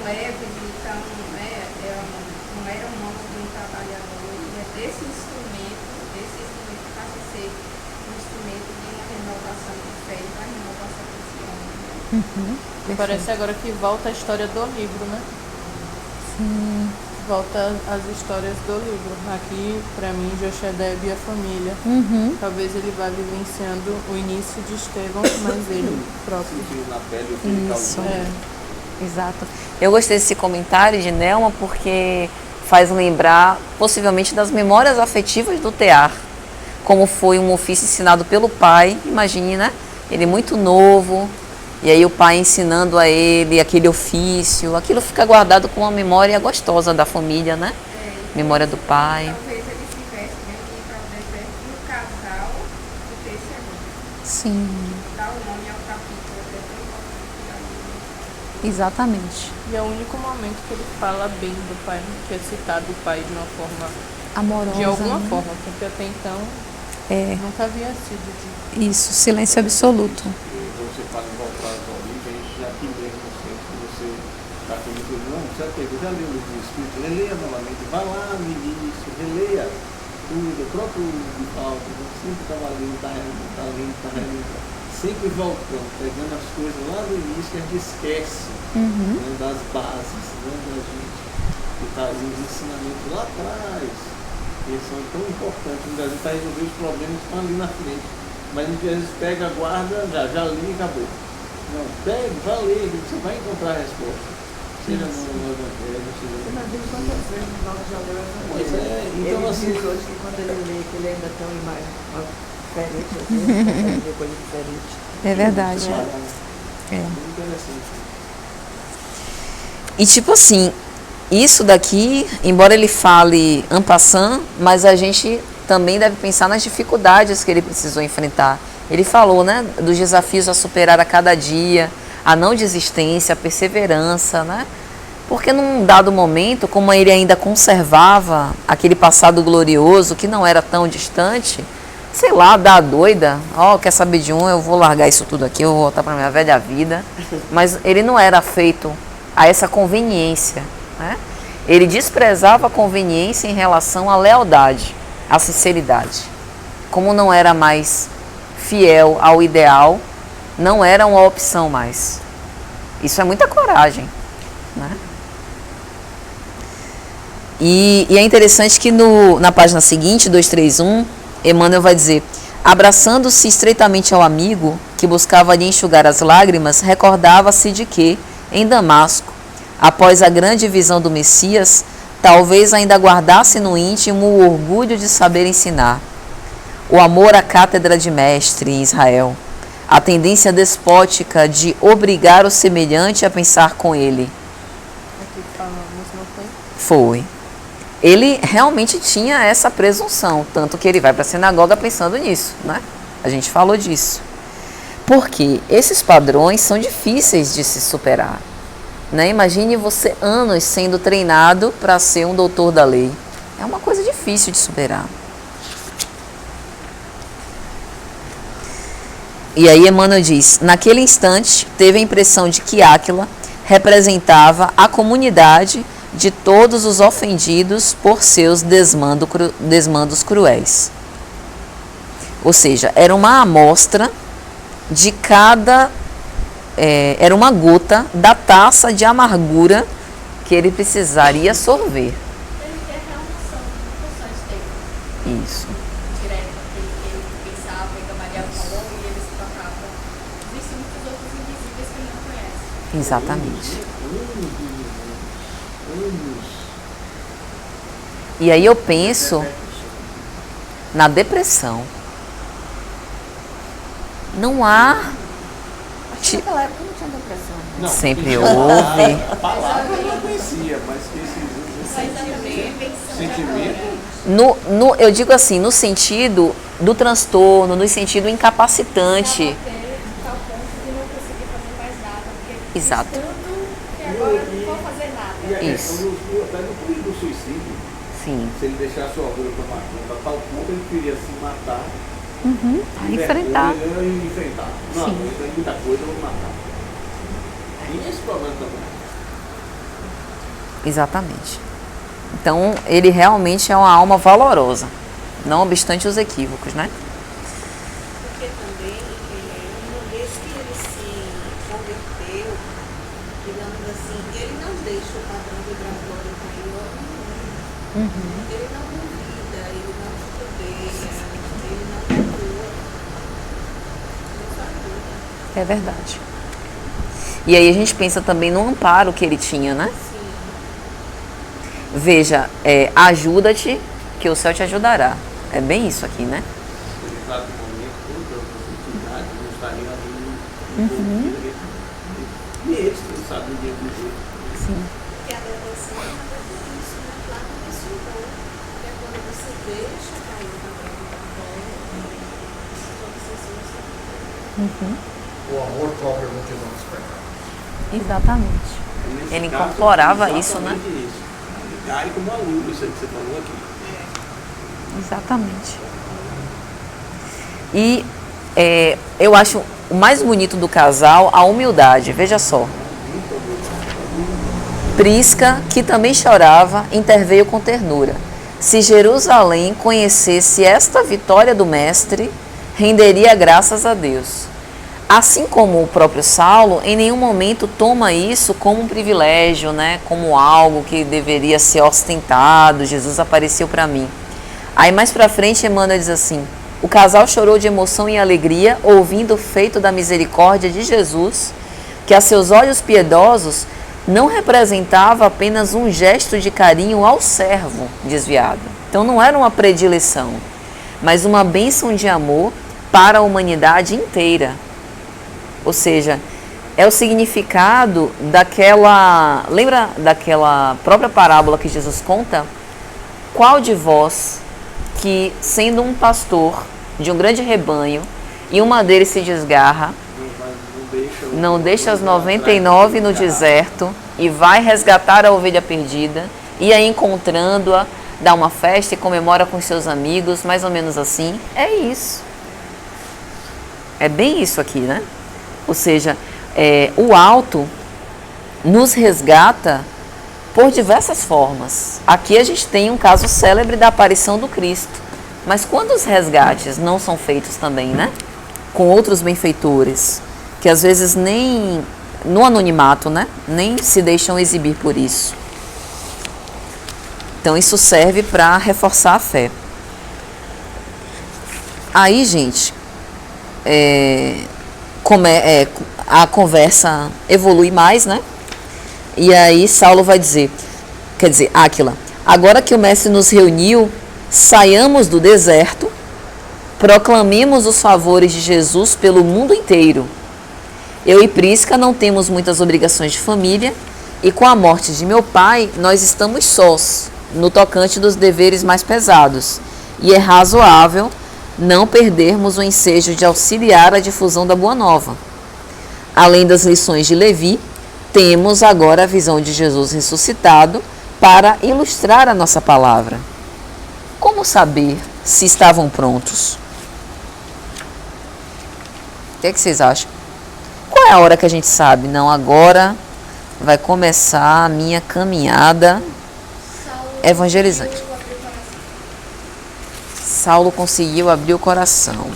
leves e tão, né, não eram mãos de um trabalhador. E é desse instrumento que passa a ser um instrumento de uma renovação de fé e uma renovação desse homem. Né? E parece agora que volta a história do livro, né? Sim. Volta as histórias do livro. Aqui, pra mim, Jochedeb e a família. Talvez ele vá vivenciando o início de Estevão, mas ele próprio. Na pele o que ele Isso. causou. Exato. Eu gostei desse comentário de Nelma porque faz lembrar possivelmente das memórias afetivas do tear. Como foi um ofício ensinado pelo pai, imagine, né? Ele muito novo, e aí o pai ensinando a ele aquele ofício, aquilo fica guardado com uma memória gostosa da família, né? Memória do pai. Talvez ele tivesse ir para o deserto no casal do testemunho. Sim, Dá o nome ao capítulo, é tão importante. exatamente. E é o único momento que ele fala bem do pai, que é citado o pai de uma forma, Amorosa. de alguma né? forma, porque até então nunca havia sido dito. Isso, silêncio absoluto. Você fala em voltar às origens, já aqui mesmo no centro, que você está comigo, não, já teve, já leu o livro do Espírito, releia novamente, vá lá no início, releia tudo, o próprio Vivaldo, sempre estava lendo, está lendo, sempre voltando, pegando as coisas lá do início que a gente esquece, né, das bases, né, da gente, que está ali os ensinamentos lá atrás, que são tão importantes, o Brasil para resolver os problemas que estão ali na frente. Mas a gente às vezes pega, guarda, já li e acabou. Não, pegue, vá ler, você vai encontrar a resposta. Seja no Evangelho, seja no... Imagina quantas vezes nós já leu o Pois Evangelho. é, então Ele assim... diz hoje que quando ele lê, que ele ainda tem uma imagem diferente, assim, ele consegue ver coisa diferente. É verdade. É muito interessante. E tipo assim, isso daqui, embora ele fale en passant, mas a gente também deve pensar nas dificuldades que ele precisou enfrentar. Ele falou, né, dos desafios a superar a cada dia, a não desistência, a perseverança, né? Porque num dado momento, como ele ainda conservava aquele passado glorioso que não era tão distante, sei lá, dá doida, quer saber de eu vou largar isso tudo aqui, eu vou voltar para minha velha vida. Mas ele não era feito a essa conveniência, né? Ele desprezava a conveniência em relação à lealdade, à sinceridade. Como não era mais fiel ao ideal, não era uma opção mais. Isso é muita coragem, né? E é interessante que na página seguinte, 231, Emmanuel vai dizer: abraçando-se estreitamente ao amigo, que buscava lhe enxugar as lágrimas, recordava-se de que, em Damasco, após a grande visão do Messias, talvez ainda guardasse no íntimo o orgulho de saber ensinar, o amor à cátedra de mestre em Israel, a tendência despótica de obrigar o semelhante a pensar com ele. Aqui falamos, não foi? Foi. Ele realmente tinha essa presunção, tanto que ele vai para a sinagoga pensando nisso, né? A gente falou disso. Porque esses padrões são difíceis de se superar, né? Imagine você anos sendo treinado para ser um doutor da lei. É uma coisa difícil de superar. E aí Emmanuel diz: naquele instante teve a impressão de que Áquila representava a comunidade de todos os ofendidos por seus desmandos cruéis. Ou seja, era uma amostra de cada... era uma gota da taça de amargura que ele precisaria sorver. Ele tem a noção de funções dele. Isso. Direta, que ele pensava, e Gamaliel falou, e eles tocavam. Existem muitos outros invisíveis que ele não conhece. Exatamente. E aí eu penso na depressão. Não há Naquela época não tinha depressão. Não, Sempre a houve. palavra eu não conhecia, mas que esse sentimento. Eu digo assim, no sentido do transtorno, no sentido incapacitante. Tal ponto de não conseguir fazer mais nada, porque Exato. fiz tudo que agora não vou fazer nada. E a Isso. questão até do suicídio. Sim. Se ele deixasse o orgulho tomar conta, a tal ponto ele queria se matar. Enfrentar. Ele enfrentar. Não, Sim. tem muita coisa, eu vou matar. E esse problema também. Exatamente. Então, ele realmente é uma alma valorosa, não obstante os equívocos, né? Porque também, uma vez que ele se converteu, digamos assim, ele não deixa o padrão vibratório maior nenhum. Ele não duvida, ele não titubeia, ele não recua. Ele só ajuda. É verdade. E aí a gente pensa também no amparo que ele tinha, né? Sim. Veja, ajuda-te, que o céu te ajudará. É bem isso aqui, né? Naquele exato momento, toda a possibilidade não estaria ali. E eles que sabem o dia do jeito. Porque a depressão é nada disso, né? Lá não mencionou. Que é quando você deixa cair o padrão vibratório, todas essas coisas. O amor cobre a multidão dos pecados. Exatamente. Nesse Ele caso, incorporava é isso, né? exatamente isso. Ele cai como uma luz, isso aí que você falou aqui. Exatamente. E eu acho o mais bonito do casal a humildade. Veja só. Prisca, que também chorava, interveio com ternura. Se Jerusalém conhecesse esta vitória do Mestre, renderia graças a Deus. Assim como o próprio Saulo, em nenhum momento toma isso como um privilégio, né? Como algo que deveria ser ostentado. Jesus apareceu para mim. Aí mais para frente, Emmanuel diz assim: o casal chorou de emoção e alegria, ouvindo o feito da misericórdia de Jesus, que a seus olhos piedosos não representava apenas um gesto de carinho ao servo desviado. Então não era uma predileção, mas uma bênção de amor para a humanidade inteira. Ou seja, é o significado daquela... Lembra daquela própria parábola que Jesus conta? Qual de vós que, sendo um pastor de um grande rebanho, e uma deles se desgarra, não deixa as 99 no deserto e vai resgatar a ovelha perdida, e aí encontrando-a, dá uma festa e comemora com seus amigos, mais ou menos assim? É isso. É bem isso aqui, né? Ou seja, o alto nos resgata por diversas formas. Aqui a gente tem um caso célebre da aparição do Cristo. Mas quantos resgates não são feitos também, né? Com outros benfeitores, que às vezes nem no anonimato, né? Nem se deixam exibir por isso. Então isso serve para reforçar a fé. Aí, gente, a conversa evolui mais, né? E aí Saulo vai dizer, Áquila, agora que o mestre nos reuniu, saiamos do deserto, proclamemos os favores de Jesus pelo mundo inteiro. Eu e Prisca não temos muitas obrigações de família, e com a morte de meu pai, nós estamos sós, no tocante dos deveres mais pesados, e é razoável não perdermos o ensejo de auxiliar a difusão da Boa Nova. Além das lições de Levi, temos agora a visão de Jesus ressuscitado para ilustrar a nossa palavra. Como saber se estavam prontos? O que vocês acham? Qual é a hora que a gente sabe? Não, agora vai começar a minha caminhada evangelizante. Saulo conseguiu abrir o coração.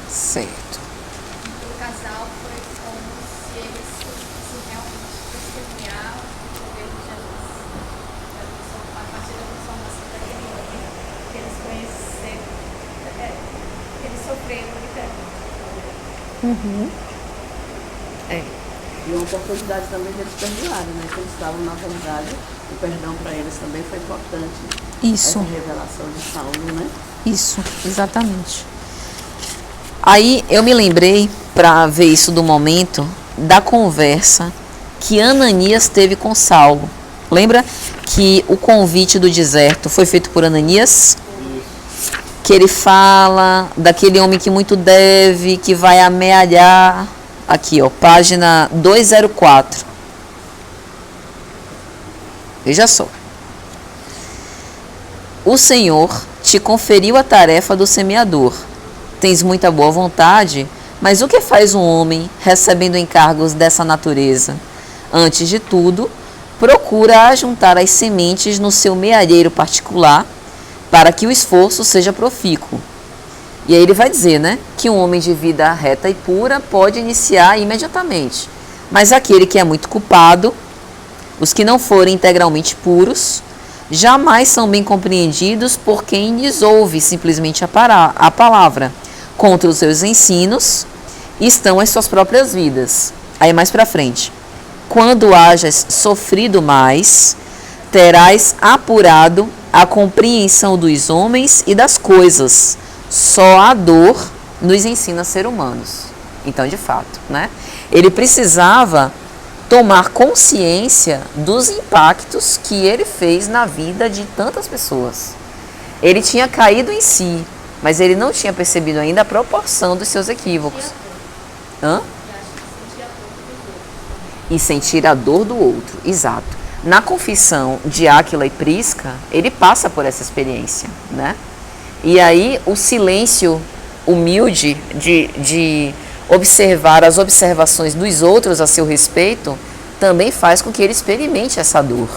Certo. O casal foi como se eles se realmente testemunhavam o poder de Jesus. A partir da transformação daquele homem que eles conheceram, que eles sofreram literalmente. E uma oportunidade também deles perdoarem, né? Que eles estavam na verdade, o perdão para eles também foi importante. Isso. Essa revelação de Saulo, né? Isso, exatamente. Aí eu me lembrei, para ver isso do momento, da conversa que Ananias teve com Saulo. Lembra que o convite do deserto foi feito por Ananias? Que ele fala daquele homem que muito deve, que vai amealhar. Aqui, ó, página 204. Veja só. O Senhor te conferiu a tarefa do semeador. Tens muita boa vontade, mas o que faz um homem recebendo encargos dessa natureza? Antes de tudo, procura ajuntar as sementes no seu mealheiro particular, para que o esforço seja profícuo. E aí ele vai dizer, né, que um homem de vida reta e pura pode iniciar imediatamente. Mas aquele que é muito culpado, os que não forem integralmente puros, jamais são bem compreendidos por quem lhes ouve simplesmente a palavra. Contra os seus ensinos estão as suas próprias vidas. Aí mais para frente. Quando hajas sofrido mais, terás apurado a compreensão dos homens e das coisas. Só a dor nos ensina a ser humanos. Então, de fato, né? Ele precisava tomar consciência dos impactos que ele fez na vida de tantas pessoas. Ele tinha caído em si, mas ele não tinha percebido ainda a proporção dos seus equívocos. Hã? E sentir a dor do outro, exato. Na confissão de Áquila e Prisca, ele passa por essa experiência, né? E aí o silêncio humilde de observar as observações dos outros a seu respeito também faz com que ele experimente essa dor.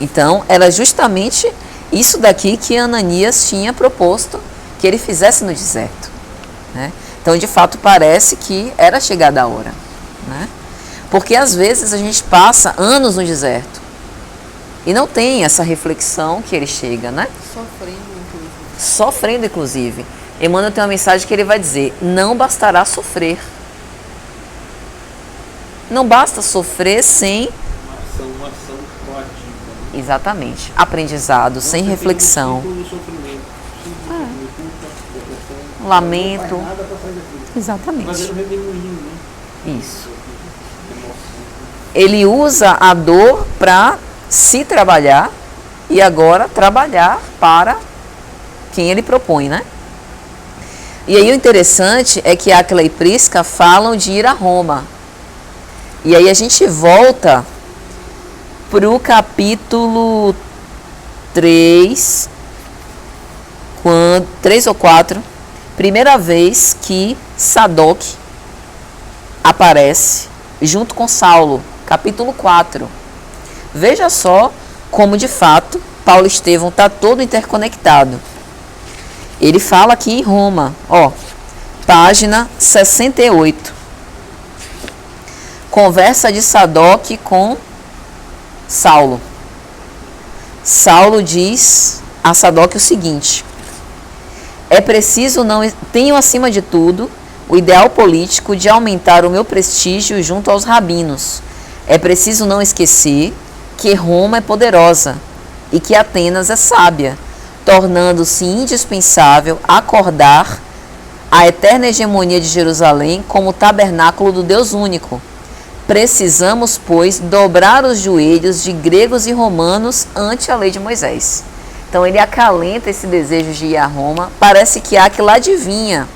Então, era justamente isso daqui que Ananias tinha proposto que ele fizesse no deserto, né? Então, de fato, parece que era chegada a hora, né? Porque às vezes a gente passa anos no deserto e não tem essa reflexão que ele chega, né? Sofrendo, inclusive. Emmanuel tem uma mensagem que ele vai dizer: não bastará sofrer. Não basta sofrer sem... Uma ação coativa. Exatamente. Aprendizado, sem reflexão. Lamento. Exatamente. Mas era um redemoinho, né? Isso. Ele usa a dor para se trabalhar e agora trabalhar para quem ele propõe, né? E aí o interessante é que Áquila e Prisca falam de ir a Roma. E aí a gente volta para o capítulo 3, 3 ou 4, primeira vez que Sadoc aparece junto com Saulo, capítulo 4. Veja só como de fato Paulo Estevão está todo interconectado. Ele fala aqui em Roma, ó, página 68. Conversa de Sadoc com Saulo. Saulo diz a Sadoc o seguinte: é preciso não... Tenho acima de tudo o ideal político de aumentar o meu prestígio junto aos rabinos. É preciso não esquecer que Roma é poderosa e que Atenas é sábia, tornando-se indispensável acordar a eterna hegemonia de Jerusalém como tabernáculo do Deus único. Precisamos, pois, dobrar os joelhos de gregos e romanos ante a lei de Moisés. Então ele acalenta esse desejo de ir a Roma. Parece que Áquila adivinha.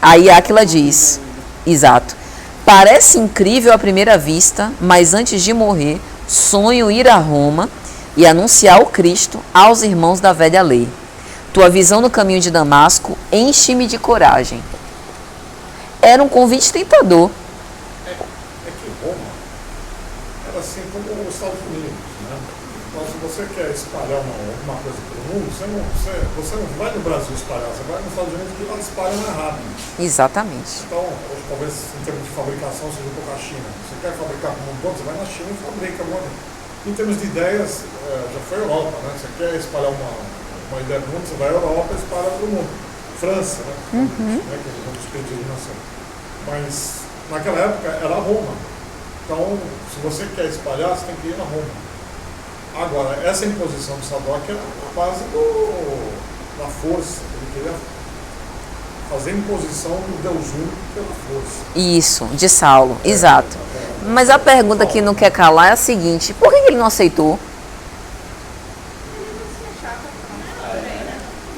Aí Áquila diz, exato, parece incrível à primeira vista, mas antes de morrer, sonho ir a Roma e anunciar o Cristo aos irmãos da velha lei. Tua visão no caminho de Damasco enche-me de coragem. Era um convite tentador. É que Roma era assim como os Estados Unidos, né? Então, se você quer espalhar alguma coisa pelo mundo, você não vai no Brasil espalhar, você vai nos Estados Unidos que lá espalha mais rápido. Exatamente. Então, talvez em termos de fabricação seja um pouco a China. Você quer fabricar para o mundo todo, você vai na China e fabrica. Em termos de ideias, já foi a Europa, né? Você quer espalhar uma ideia do mundo, você vai à Europa e espalha para o mundo. França, né? Né? Que é um dos pedidos de nação. Mas naquela época era Roma. Então, se você quer espalhar, você tem que ir na Roma. Agora, essa imposição do Sadoc era a base da força. Ele queria fazer imposição do Deus único pela força. Isso, de Saulo, exato. Mas a pergunta que não quer calar é a seguinte: por que ele não aceitou?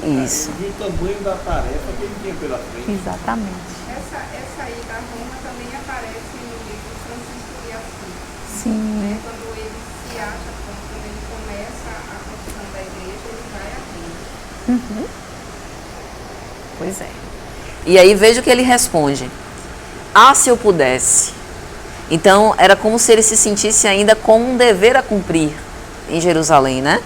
Isso. Ele viu o tamanho da tarefa que ele tinha pela frente. Exatamente. Essa aí da Roma também aparece no livro Francisco de Assis. Sim. Né? Quando ele se acha, quando ele começa a construção da igreja, ele vai a Roma. Pois é. E aí veja o que ele responde: ah, se eu pudesse. Então era como se ele se sentisse ainda com um dever a cumprir em Jerusalém, né?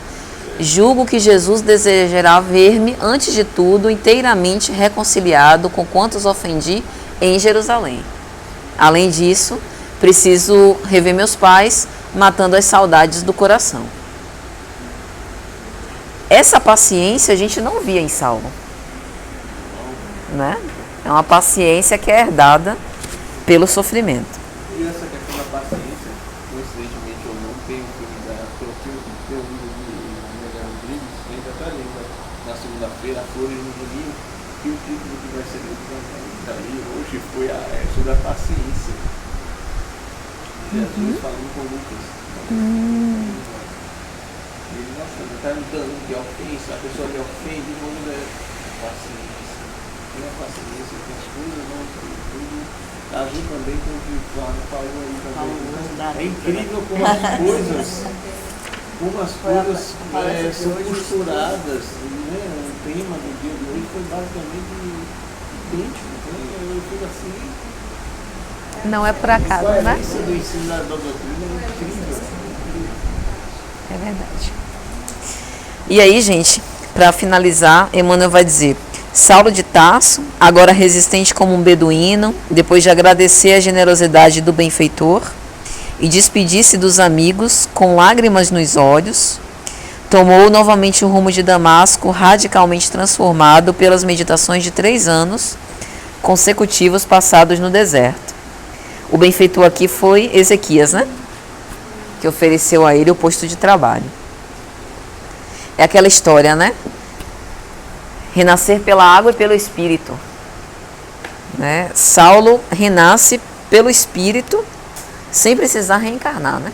Julgo que Jesus desejará ver-me, antes de tudo, inteiramente reconciliado com quantos ofendi em Jerusalém. Além disso, preciso rever meus pais, matando as saudades do coração. Essa paciência a gente não via em Saulo, né? É uma paciência que é herdada pelo sofrimento. E essa questão da paciência, coincidentemente ou não, tem um filme da Amélia Rodrigues, que ainda está ali na segunda-feira, A Flores no Domingo, e o título que vai ser ali hoje foi sobre a paciência. Jesus falando com Lucas. Ele, nossa, está lutando de ofensa, a pessoa me ofende, vamos ver paciência. Tem a paciência com as coisas, não, tudo. Casou também com o que o Flávio falou aí também. É incrível como as coisas são costuradas, né? O tema do dia de hoje foi basicamente idêntico, né? Eu fico assim. Não é por acaso, A né? coerência do ensino da doutrina é incrível. É verdade. E aí, gente, para finalizar, Emmanuel vai dizer: Saulo de Tarso, agora resistente como um beduíno, depois de agradecer a generosidade do benfeitor e despedir-se dos amigos com lágrimas nos olhos, tomou novamente o rumo de Damasco, radicalmente transformado pelas meditações de 3 anos consecutivos passados no deserto. O benfeitor aqui foi Ezequias, né? Que ofereceu a ele o posto de trabalho. É aquela história, né? Renascer pela água e pelo Espírito, né? Saulo renasce pelo Espírito sem precisar reencarnar, né?